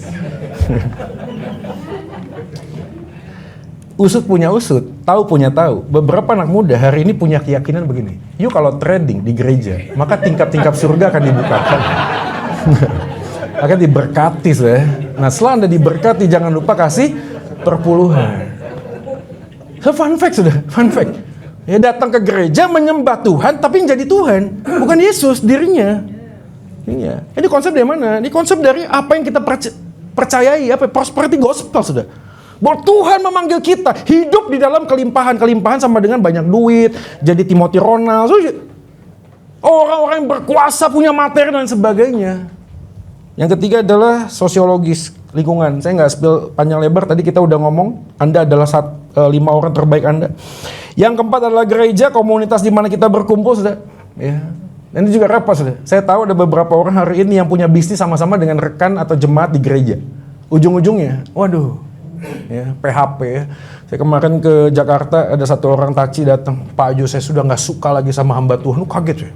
Usut punya usut, tahu punya tahu. Beberapa anak muda hari ini punya keyakinan begini. Yuk kalau trading di gereja, maka tingkap-tingkap surga akan dibukakan. Akan diberkati ya. Nah setelah Anda diberkati, jangan lupa kasih perpuluhan. Fun fact sudah, fun fact. Ya datang ke gereja menyembah Tuhan, tapi menjadi Tuhan. Bukan Yesus dirinya. Iya. Ini konsep dari mana? Ini konsep dari apa yang kita percayai, prosperity gospel sudah. Bahwa Tuhan memanggil kita hidup di dalam kelimpahan. Kelimpahan sama dengan banyak duit, jadi Timothy Ronald, orang-orang yang berkuasa, punya materi dan sebagainya. Yang ketiga adalah sosiologis lingkungan. Saya nggak spill panjang lebar, tadi kita udah ngomong, Anda adalah 5 orang terbaik Anda. Yang keempat adalah gereja, komunitas di mana kita berkumpul, sudah. Ya. Dan ini juga repot, sudah. Saya tahu ada beberapa orang hari ini yang punya bisnis sama-sama dengan rekan atau jemaat di gereja. Ujung-ujungnya, waduh. Ya, PHP ya. Saya kemarin ke Jakarta, ada satu orang taci datang, Pak Jo saya sudah nggak suka lagi sama hamba Tuhan. Lu kaget ya?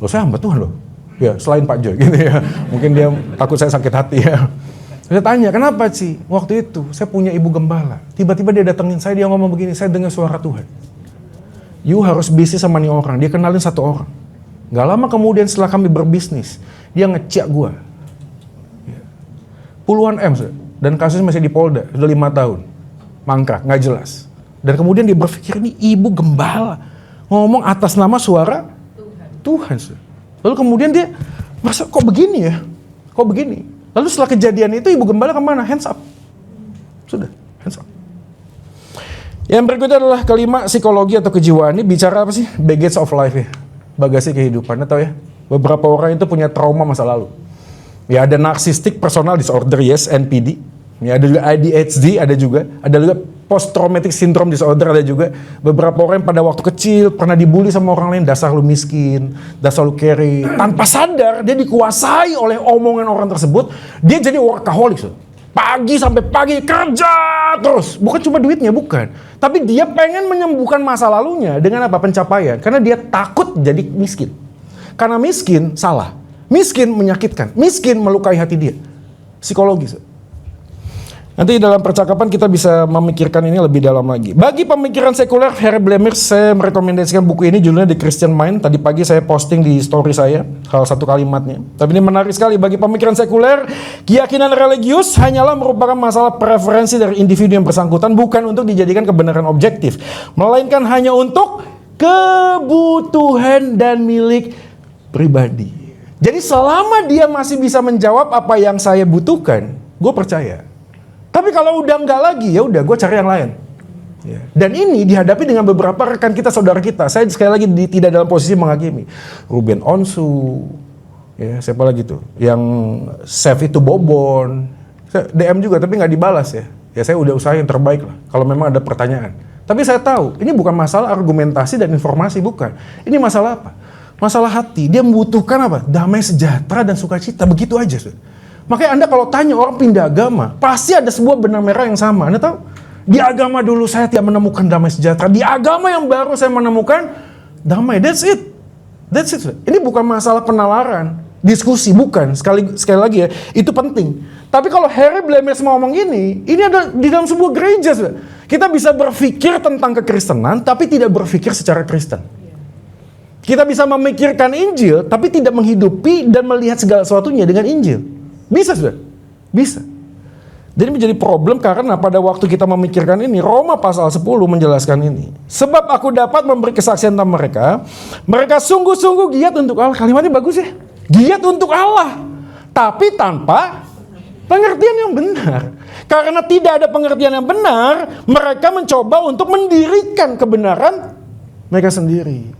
Loh saya hamba Tuhan loh. Ya selain Pak Jo gitu ya. Mungkin dia takut saya sakit hati ya. Saya tanya kenapa sih? Waktu itu saya punya ibu gembala. Tiba-tiba dia datengin saya, dia ngomong begini, saya dengar suara Tuhan. You harus bisnis sama nih orang. Dia kenalin satu orang. Gak lama kemudian setelah kami berbisnis, dia ngecek gua. Puluhan M dan kasus masih di Polda, sudah 5 tahun. Mangkrak, gak jelas. Dan kemudian dia berpikir, ini ibu gembala. Ngomong atas nama suara Tuhan. Lalu kemudian dia merasa, kok begini ya? Kok begini? Lalu setelah kejadian itu, ibu gembala kemana? Hands up. Sudah, hands up. Yang berikutnya adalah kelima, psikologi atau kejiwaan. Ini bicara apa sih? Baggage of life ya. Bagasi kehidupan, tahu ya? Beberapa orang itu punya trauma masa lalu. Ya ada narcissistic personal disorder, yes, NPD. Ya ada juga ADHD, ada juga post traumatic syndrome disorder, ada juga. Beberapa orang yang pada waktu kecil pernah dibully sama orang lain, dasar lu miskin, dasar lu carry. Tanpa sadar dia dikuasai oleh omongan orang tersebut, dia jadi workaholic. Pagi sampai pagi kerja terus. Bukan cuma duitnya, bukan. Tapi dia pengen menyembuhkan masa lalunya dengan apa? Pencapaian. Karena dia takut jadi miskin. Karena miskin salah. Miskin menyakitkan, miskin melukai hati dia. Psikologis. Nanti dalam percakapan kita bisa memikirkan ini lebih dalam lagi. Bagi pemikiran sekuler, Harry Blamires, saya merekomendasikan buku ini, judulnya The Christian Mind. Tadi pagi saya posting di story saya, salah satu kalimatnya. Tapi ini menarik sekali. Bagi pemikiran sekuler, keyakinan religius hanyalah merupakan masalah preferensi dari individu yang bersangkutan, bukan untuk dijadikan kebenaran objektif, melainkan hanya untuk kebutuhan dan milik pribadi. Jadi selama dia masih bisa menjawab apa yang saya butuhkan, gue percaya. Tapi kalau udah enggak lagi, ya udah gue cari yang lain. Ya. Dan ini dihadapi dengan beberapa rekan kita, saudara kita. Saya sekali lagi tidak dalam posisi menghakimi. Ruben Onsu, ya siapa lagi tuh? Yang save itu Bobon. Saya DM juga tapi nggak dibalas ya. Ya saya udah usaha yang terbaik lah. Kalau memang ada pertanyaan. Tapi saya tahu ini bukan masalah argumentasi dan informasi, bukan. Ini masalah apa? Masalah hati. Dia membutuhkan apa? Damai sejahtera dan sukacita. Begitu aja. Makanya Anda kalau tanya orang pindah agama, pasti ada sebuah benang merah yang sama. Anda tahu? Di agama dulu saya tidak menemukan damai sejahtera. Di agama yang baru saya menemukan damai. That's it. Ini bukan masalah penalaran, diskusi, bukan. Sekali lagi ya, itu penting. Tapi kalau Harry Blamires mau ngomong ini ada di dalam sebuah gereja. Kita bisa berpikir tentang kekristenan, tapi tidak berpikir secara Kristen. Kita bisa memikirkan Injil, tapi tidak menghidupi dan melihat segala sesuatunya dengan Injil. Bisa, sudah. Bisa. Jadi menjadi problem karena pada waktu kita memikirkan ini, Roma pasal 10 menjelaskan ini. Sebab aku dapat memberi kesaksian tentang mereka sungguh-sungguh giat untuk Allah. Kalimatnya bagus ya. Giat untuk Allah. Tapi tanpa pengertian yang benar. Karena tidak ada pengertian yang benar, mereka mencoba untuk mendirikan kebenaran mereka sendiri.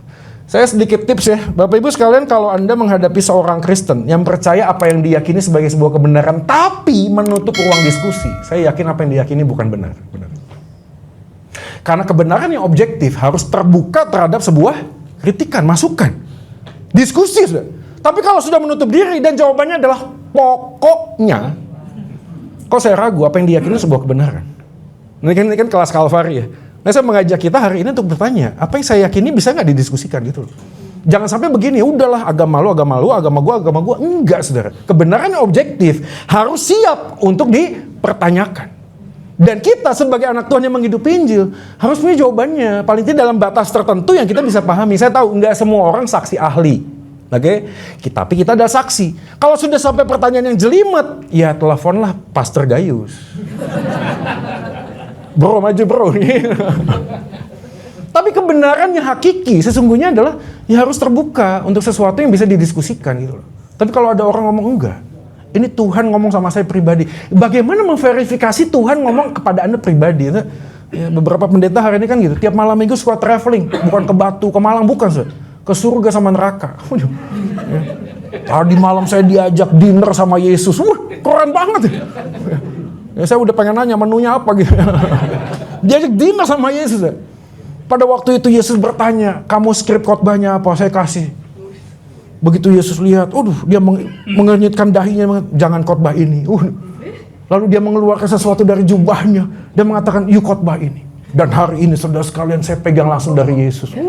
Saya sedikit tips ya, Bapak Ibu sekalian, kalau Anda menghadapi seorang Kristen yang percaya apa yang diyakini sebagai sebuah kebenaran, tapi menutup ruang diskusi, saya yakin apa yang diyakini bukan benar. Karena kebenaran yang objektif harus terbuka terhadap sebuah kritikan, masukan, diskusi sudah. Tapi kalau sudah menutup diri dan jawabannya adalah pokoknya, kok saya ragu apa yang diyakini sebuah kebenaran. Ini kan kelas Kalvari ya. Nah, saya mengajak kita hari ini untuk bertanya, apa yang saya yakini bisa nggak didiskusikan gitu loh. Jangan sampai begini, udahlah agama lu, agama gua. Enggak, saudara. Kebenaran yang objektif harus siap untuk dipertanyakan. Dan kita sebagai anak Tuhan yang menghidupi Injil harus punya jawabannya. Paling tidak dalam batas tertentu yang kita bisa pahami. Saya tahu nggak semua orang saksi ahli. Oke? Tapi kita ada saksi. Kalau sudah sampai pertanyaan yang jelimet, ya teleponlah Pastor Gayus. Bro, maju bro. Tapi kebenaran yang hakiki sesungguhnya adalah ya harus terbuka untuk sesuatu yang bisa didiskusikan gitu loh. Tapi kalau ada orang ngomong enggak, ini Tuhan ngomong sama saya pribadi. Bagaimana memverifikasi Tuhan ngomong kepada Anda pribadi? Ya, beberapa pendeta hari ini kan gitu, tiap malam minggu suka traveling, bukan ke Batu, ke Malang, bukan, ke surga sama neraka. Ya. Tadi malam saya diajak dinner sama Yesus. Keren banget ya. Ya, saya udah pengen nanya menunya apa gitu. Diajak dinner sama Yesus ya. Pada waktu itu Yesus bertanya, kamu skrip khotbahnya apa? Saya kasih. Begitu Yesus lihat, dia mengenyitkan dahinya, jangan khotbah ini. Lalu dia mengeluarkan sesuatu dari jubahnya dan mengatakan, yuk khotbah ini. Dan hari ini saudara sekalian saya pegang langsung dari Yesus.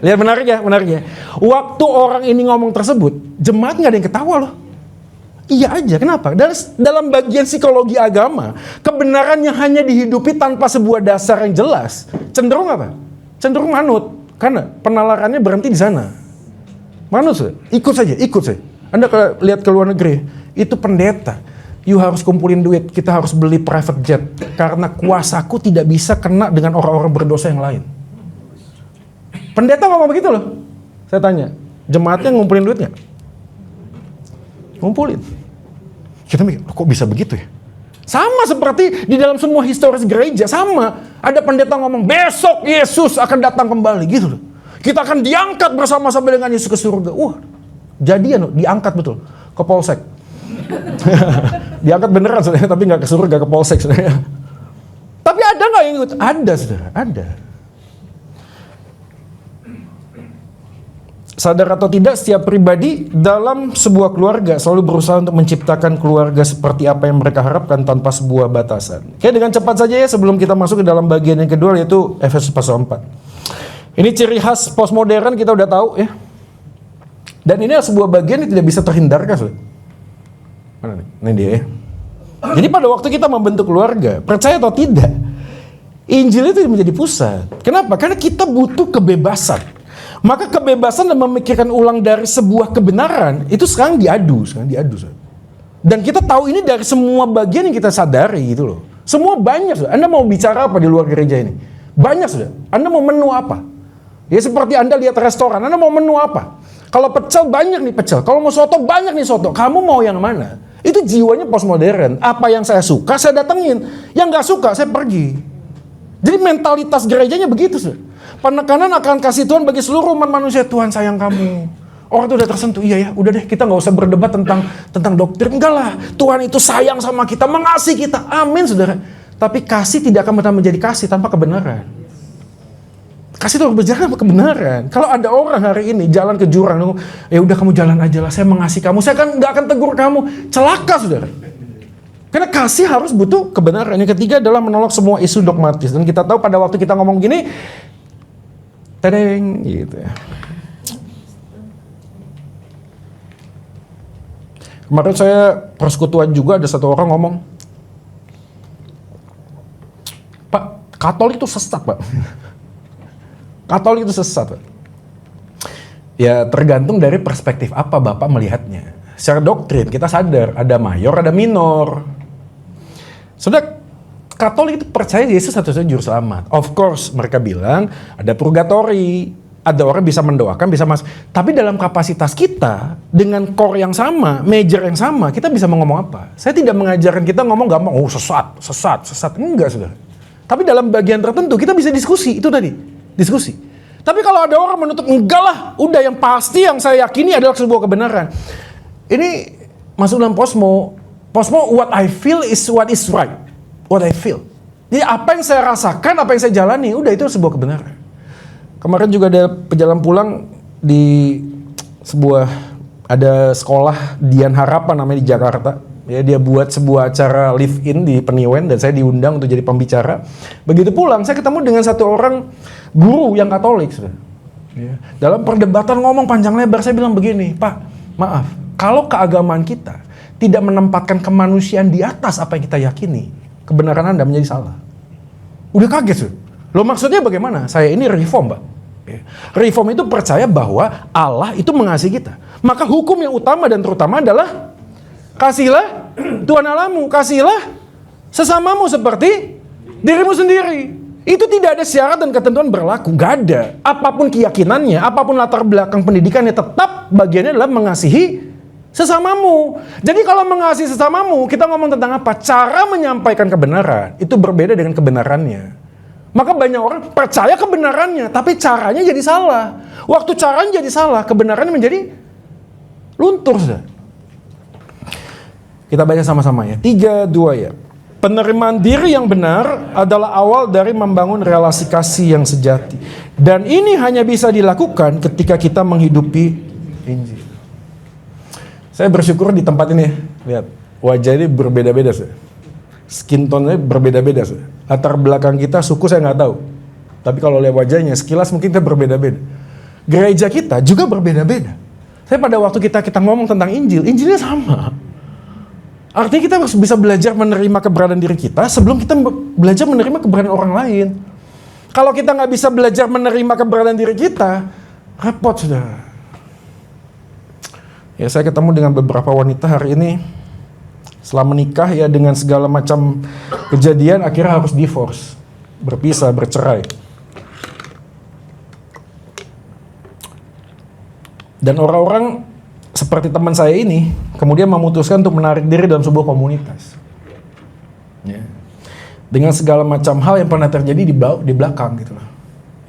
Lihat menarik ya. Waktu orang ini ngomong tersebut, jemaat nggak ada yang ketawa loh. Iya aja, kenapa? Dalam bagian psikologi agama, kebenaran yang hanya dihidupi tanpa sebuah dasar yang jelas, cenderung apa? Cenderung manut, karena penalarannya berhenti di sana. Manut, ikut saja. Anda lihat ke luar negeri, itu pendeta, you harus kumpulin duit, kita harus beli private jet, karena kuasaku tidak bisa kena dengan orang-orang berdosa yang lain. Pendeta ngomong begitu loh. Saya tanya, jemaatnya ngumpulin duit nggak? Ngumpulin. Kita mikir, kok bisa begitu ya? Sama seperti di dalam semua historis gereja, sama. Ada pendeta ngomong, besok Yesus akan datang kembali, gitu loh. Kita akan diangkat bersama-sama dengan Yesus ke surga. Jadian loh, diangkat betul. Ke Polsek. Diangkat beneran, saudara, tapi nggak ke surga, ke Polsek, saudara. Tapi ada nggak yang ikut? Ada, saudara, ada. Sadar atau tidak, setiap pribadi dalam sebuah keluarga selalu berusaha untuk menciptakan keluarga seperti apa yang mereka harapkan tanpa sebuah batasan. Oke, dengan cepat saja ya sebelum kita masuk ke dalam bagian yang kedua, yaitu Efesus pasal 4. Ini ciri khas postmodern, kita udah tahu ya. Dan ini sebuah bagian yang tidak bisa terhindarkan. Mana nih? Ini dia ya. Jadi pada waktu kita membentuk keluarga, percaya atau tidak, Injil itu menjadi pusat. Kenapa? Karena kita butuh kebebasan. Maka kebebasan dan memikirkan ulang dari sebuah kebenaran itu sekarang diadu. Dan kita tahu ini dari semua bagian yang kita sadari gitu loh. Semua banyak. Anda mau bicara apa di luar gereja ini? Banyak sudah. Anda mau menu apa? Ya seperti Anda lihat restoran, Anda mau menu apa? Kalau pecel banyak nih pecel, kalau mau soto banyak nih soto. Kamu mau yang mana? Itu jiwanya postmodern. Apa yang saya suka saya datengin, yang nggak suka saya pergi. Jadi mentalitas gerejanya begitu sudah. Penekanan akan kasih Tuhan bagi seluruh umat manusia. Tuhan sayang kamu. Orang itu udah tersentuh. Iya ya, udah deh kita gak usah berdebat tentang doktrin. Enggak lah, Tuhan itu sayang sama kita, mengasihi kita. Amin saudara. Tapi kasih tidak akan pernah menjadi kasih tanpa kebenaran. Kasih itu harus berjalan tanpa kebenaran. Kalau ada orang hari ini jalan ke jurang, ya udah kamu jalan aja lah, saya mengasihi kamu, saya kan gak akan tegur kamu. Celaka saudara. Karena kasih harus butuh kebenaran. Yang ketiga adalah menolak semua isu dogmatis. Dan kita tahu pada waktu kita ngomong gini, Tadeng gitu ya. Kemarin saya persekutuan juga ada satu orang ngomong, Pak, Katolik itu sesat, Pak. Katolik itu sesat, Pak. Ya tergantung dari perspektif apa Bapak melihatnya. Secara doktrin kita sadar ada mayor, ada minor. Saudara, Katolik itu percaya Yesus satu-satunya juru selamat. Of course mereka bilang ada purgatori, ada orang bisa mendoakan, bisa masuk. Tapi dalam kapasitas kita, dengan core yang sama, major yang sama, kita bisa ngomong apa? Saya tidak mengajarkan kita ngomong gampang, oh sesat. Enggak, saudara. Tapi dalam bagian tertentu kita bisa diskusi, itu tadi, diskusi. Tapi kalau ada orang menutup, enggak lah, udah yang pasti yang saya yakini adalah sebuah kebenaran. Ini masuk dalam posmo, what I feel is what is right. What I feel. Jadi apa yang saya rasakan, apa yang saya jalani, udah itu sebuah kebenaran. Kemarin juga ada pejalan pulang di sebuah, ada sekolah Dian Harapan namanya di Jakarta. Ya, dia buat sebuah acara live in di Peniwen dan saya diundang untuk jadi pembicara. Begitu pulang saya ketemu dengan satu orang guru yang Katolik. Ya. Dalam perdebatan ngomong panjang lebar saya bilang begini, Pak, maaf, kalau keagamaan kita tidak menempatkan kemanusiaan di atas apa yang kita yakini, kebenaran Anda menjadi salah. Udah kaget. Loh maksudnya bagaimana? Saya ini reform, Pak. Reform itu percaya bahwa Allah itu mengasihi kita. Maka hukum yang utama dan terutama adalah kasihlah Tuhan Allahmu, kasihlah sesamamu seperti dirimu sendiri. Itu tidak ada syarat dan ketentuan berlaku, gak ada. Apapun keyakinannya, apapun latar belakang pendidikannya, tetap bagiannya adalah mengasihi sesamamu. Jadi kalau mengasihi sesamamu, kita ngomong tentang apa? Cara menyampaikan kebenaran itu berbeda dengan kebenarannya. Maka banyak orang percaya kebenarannya, tapi caranya jadi salah. Waktu caranya jadi salah, kebenarannya menjadi luntur, sudah. Kita baca sama-sama ya. 3, 2 ya. Penerimaan diri yang benar adalah awal dari membangun relasi kasih yang sejati. Dan ini hanya bisa dilakukan ketika kita menghidupi Injil. Saya bersyukur di tempat ini, lihat, wajah ini berbeda-beda, sudah. Skin tone-nya berbeda-beda, sudah. Latar belakang kita, suku saya nggak tahu. Tapi kalau lihat wajahnya, sekilas mungkin kita berbeda-beda. Gereja kita juga berbeda-beda. Saya pada waktu kita ngomong tentang Injil, Injilnya sama. Artinya kita harus bisa belajar menerima keberadaan diri kita sebelum kita belajar menerima keberadaan orang lain. Kalau kita nggak bisa belajar menerima keberadaan diri kita, repot sudah. Ya saya ketemu dengan beberapa wanita hari ini. Setelah menikah ya dengan segala macam kejadian akhirnya harus divorce, berpisah, bercerai. Dan orang-orang seperti teman saya ini kemudian memutuskan untuk menarik diri dalam sebuah komunitas. Ya. Dengan segala macam hal yang pernah terjadi di belakang gitu loh.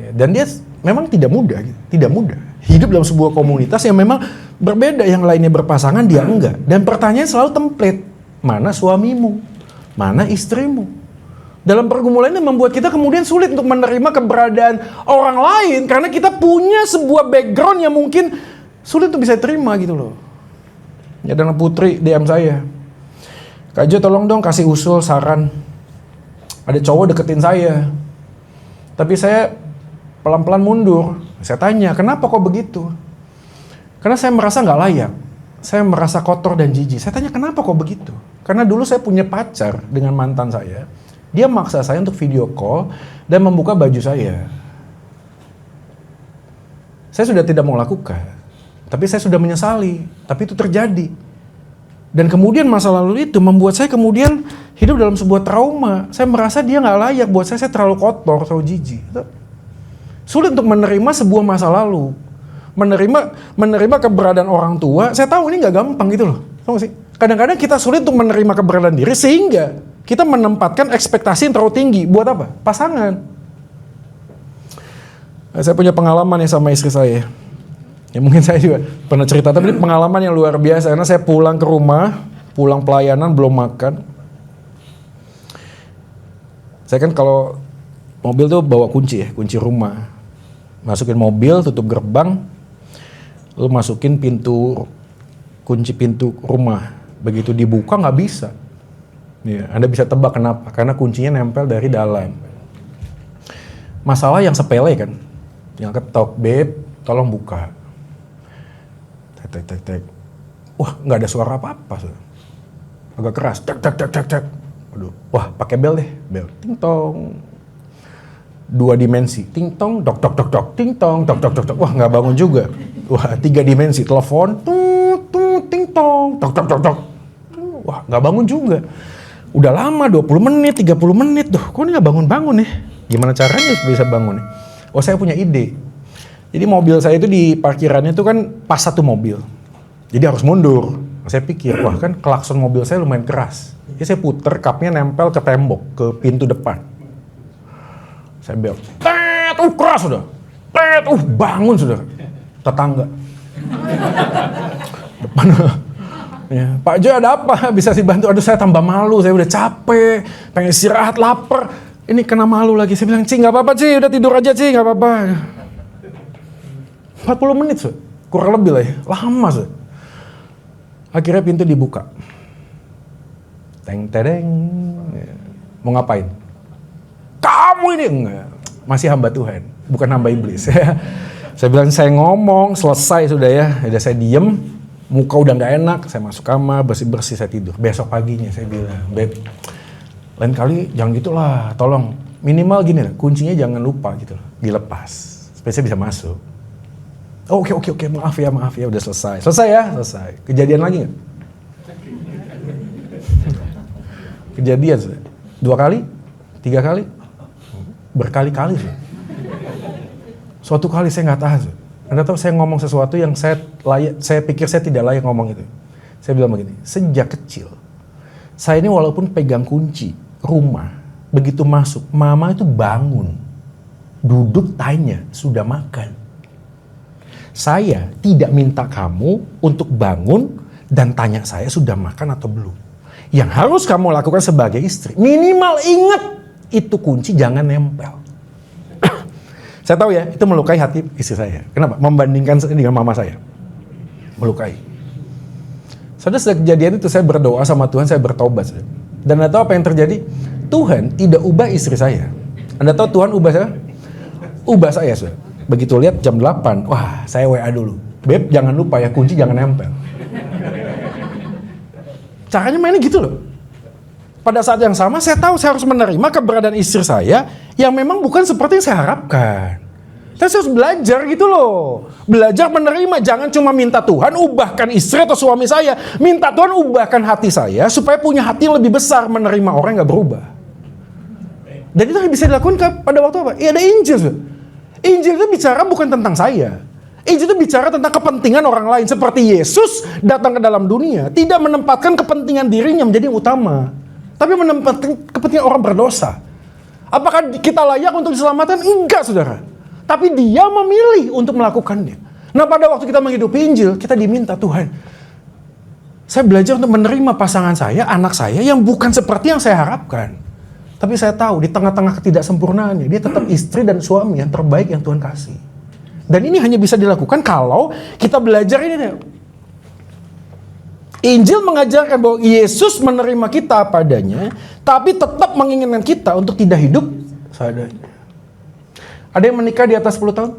Ya. Dan dia memang tidak mudah, gitu. Tidak mudah. Hidup dalam sebuah komunitas yang memang berbeda, yang lainnya berpasangan, dia enggak. Dan pertanyaan selalu template. Mana suamimu? Mana istrimu? Dalam pergumulan ini membuat kita kemudian sulit untuk menerima keberadaan orang lain karena kita punya sebuah background yang mungkin sulit untuk bisa terima gitu loh. Ya dan Putri DM saya, Kak Jo tolong dong kasih usul, saran. Ada cowok deketin saya, tapi saya pelan-pelan mundur. Saya tanya, kenapa kok begitu? Karena saya merasa nggak layak. Saya merasa kotor dan jijik. Saya tanya, kenapa kok begitu? Karena dulu saya punya pacar dengan mantan saya. Dia maksa saya untuk video call dan membuka baju saya. Saya sudah tidak mau lakukan. Tapi saya sudah menyesali. Tapi itu terjadi. Dan kemudian masa lalu itu membuat saya kemudian hidup dalam sebuah trauma. Saya merasa dia nggak layak buat saya terlalu kotor, terlalu jijik. Sulit untuk menerima sebuah masa lalu. Menerima keberadaan orang tua. Saya tahu ini nggak gampang gitu loh. Tahu gak sih? Kadang-kadang kita sulit untuk menerima keberadaan diri sehingga kita menempatkan ekspektasi yang terlalu tinggi. Buat apa? Pasangan. Saya punya pengalaman ya sama istri saya. Ya mungkin saya juga pernah cerita, tapi ini pengalaman yang luar biasa. Karena saya pulang ke rumah, pulang pelayanan, belum makan. Saya kan kalau mobil tuh bawa kunci ya, kunci rumah. Masukin mobil, tutup gerbang, lalu masukin kunci pintu rumah. Begitu dibuka nggak bisa. Ya, Anda bisa tebak kenapa? Karena kuncinya nempel dari dalam. Masalah yang sepele kan. Tinggal ketok, "Beb, tolong buka." Tek. Wah, nggak ada suara apa-apa. Agak keras. Tek. Aduh, wah pakai bel deh, bel. Ting tong. 2 dimensi. Ting tong, dok. Ting tong, dok. Wah, nggak bangun juga. Wah, 3 dimensi. Telepon, ting tong, dok. Wah, nggak bangun juga. Udah lama, 20 menit, 30 menit. Duh, kok ini nggak bangun-bangun nih? Gimana caranya bisa bangun nih? Oh, saya punya ide. Jadi mobil saya itu di parkirannya itu kan pas satu mobil. Jadi harus mundur. Saya pikir, wah kan klakson mobil saya lumayan keras. Jadi saya puter, kapnya nempel ke tembok, ke pintu depan. Saya belok. Keras sudah. Bangun sudah. Tetangga. Depan. Ya, "Pak Jo, ada apa? Bisa sih bantu?" Aduh, saya tambah malu. Saya udah capek, pengen istirahat, lapar. Ini kena malu lagi. Saya bilang, "Ci, nggak apa-apa, Ci. Udah tidur aja, Ci. Nggak apa-apa." 40 menit, kurang lebih lah ya. Lama, Akhirnya pintu dibuka. Teng-tedeng. Mau ngapain? "Kamu ini." Enggak. Masih hamba Tuhan, bukan hamba iblis. Saya bilang, "Saya ngomong, selesai sudah ya." Udah saya diem, muka udah nggak enak. Saya masuk kamar, bersih-bersih, saya tidur. Besok paginya saya bilang, "Beb, lain kali jangan gitulah, tolong minimal gini lah, kuncinya jangan lupa gitu loh, dilepas supaya saya bisa masuk." Oh, oke, maaf ya, udah selesai ya. Kejadian lagi nggak? Kejadian 2 kali, 3 kali, berkali-kali. Suatu kali saya nggak tahan. Anda tahu saya ngomong sesuatu yang saya pikir saya tidak layak ngomong itu. Saya bilang begini, sejak kecil saya ini walaupun pegang kunci rumah, begitu masuk, mama itu bangun, duduk tanya, "Sudah makan?" Saya tidak minta kamu untuk bangun dan tanya saya sudah makan atau belum. Yang harus kamu lakukan sebagai istri, minimal ingat itu kunci jangan nempel. Saya tahu ya, itu melukai hati istri saya. Kenapa? Membandingkan dengan mama saya. Melukai. Saudara, sejak kejadian itu saya berdoa sama Tuhan, saya bertobat. Dan Anda tahu apa yang terjadi? Tuhan tidak ubah istri saya. Anda tahu Tuhan ubah saya? Ubah saya, saudara. Begitu lihat jam 8, wah saya WA dulu. "Beb, jangan lupa ya kunci jangan nempel." Caranya mainnya gitu loh. Pada saat yang sama saya tahu saya harus menerima keberadaan istri saya yang memang bukan seperti yang saya harapkan. Saya harus belajar gitu loh. Belajar menerima, jangan cuma minta Tuhan ubahkan istri atau suami saya. Minta Tuhan ubahkan hati saya supaya punya hati yang lebih besar menerima orang yang gak berubah. Dan itu bisa dilakukan pada waktu apa? Ya ada Injil. Injil itu bicara bukan tentang saya. Injil itu bicara tentang kepentingan orang lain. Seperti Yesus datang ke dalam dunia, tidak menempatkan kepentingan dirinya menjadi yang utama, tapi menempatkan kepentingan orang berdosa. Apakah kita layak untuk diselamatkan? Enggak, saudara. Tapi dia memilih untuk melakukannya. Nah, pada waktu kita menghidupi Injil, kita diminta, "Tuhan, saya belajar untuk menerima pasangan saya, anak saya yang bukan seperti yang saya harapkan. Tapi saya tahu di tengah-tengah ketidaksempurnaannya, dia tetap istri dan suami yang terbaik yang Tuhan kasih." Dan ini hanya bisa dilakukan kalau kita belajar ini. Injil mengajarkan bahwa Yesus menerima kita apa adanya, tapi tetap menginginkan kita untuk tidak hidup seadanya. Ada yang menikah di atas 10 tahun?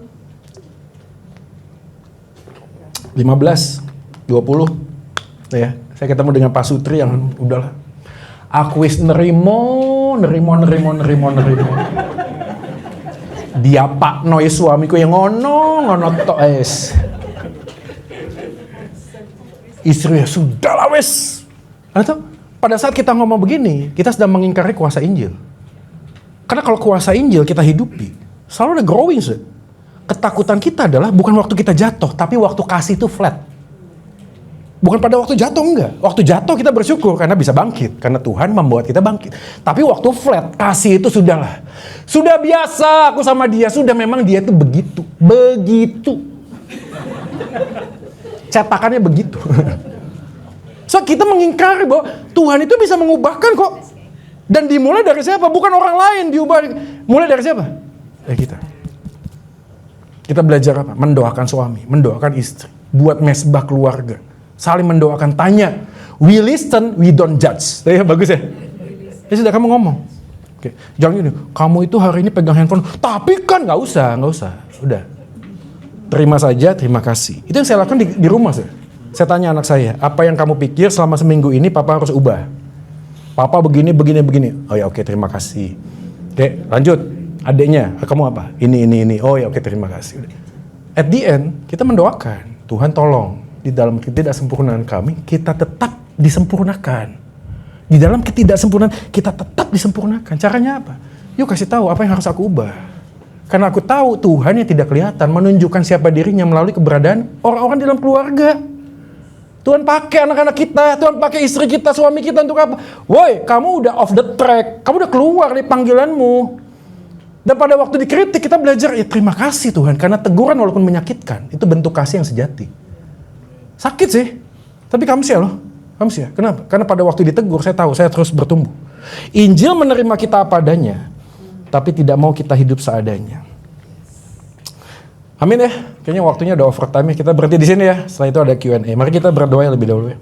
15, 20. Ya, saya ketemu dengan Pak Sutri yang udahlah. Aku wis nerimo. Dia pak noy suamiku yang ngono tok es. Istri ya sudahlah wes. Atau pada saat kita ngomong begini, kita sedang mengingkari kuasa Injil. Karena kalau kuasa Injil kita hidupi, selalu ada growing. Ketakutan kita adalah bukan waktu kita jatuh, tapi waktu kasih itu flat. Bukan pada waktu jatuh, enggak. Waktu jatuh kita bersyukur karena bisa bangkit. Karena Tuhan membuat kita bangkit. Tapi waktu flat, kasih itu sudahlah. Sudah biasa aku sama dia. Sudah memang dia itu begitu. Cetakannya begitu. So kita mengingkari bahwa Tuhan itu bisa mengubahkan kok. Dan dimulai dari siapa? Bukan orang lain diubah. Mulai dari siapa? Dari kita. Kita belajar apa? Mendoakan suami, mendoakan istri. Buat mesbah keluarga. Saling mendoakan, tanya. We listen, we don't judge. Ya, bagus ya? Ya sudah, kamu ngomong. Jangan gini, kamu itu hari ini pegang handphone, tapi kan nggak usah. Udah. Terima saja, terima kasih. Itu yang saya lakukan di rumah. Saya tanya anak saya, apa yang kamu pikir selama seminggu ini papa harus ubah? Papa begini. Oh ya oke, terima kasih. Oke, lanjut. Adiknya, kamu apa? Ini. Oh ya oke, terima kasih. At the end, kita mendoakan, Tuhan tolong, di dalam ketidaksempurnaan kami, kita tetap disempurnakan. Di dalam ketidaksempurnaan, kita tetap disempurnakan. Caranya apa? Yuk kasih tahu apa yang harus aku ubah. Karena aku tahu Tuhan yang tidak kelihatan menunjukkan siapa dirinya melalui keberadaan orang-orang di dalam keluarga. Tuhan pakai anak-anak kita, Tuhan pakai istri kita, suami kita untuk apa? Woi, kamu udah off the track, kamu udah keluar dari panggilanmu. Dan pada waktu dikritik kita belajar, ya terima kasih Tuhan. Karena teguran walaupun menyakitkan, itu bentuk kasih yang sejati. Sakit sih, tapi kamu sih loh. Kamu sih ya? Kenapa? Karena pada waktu ditegur saya tahu saya terus bertumbuh. Injil menerima kita apa adanya, tapi tidak mau kita hidup seadanya. Amin ya. Kayaknya waktunya udah overtime ya. Kita berhenti di sini ya. Setelah itu ada Q&A. Mari kita berdoa lebih dahulu ya.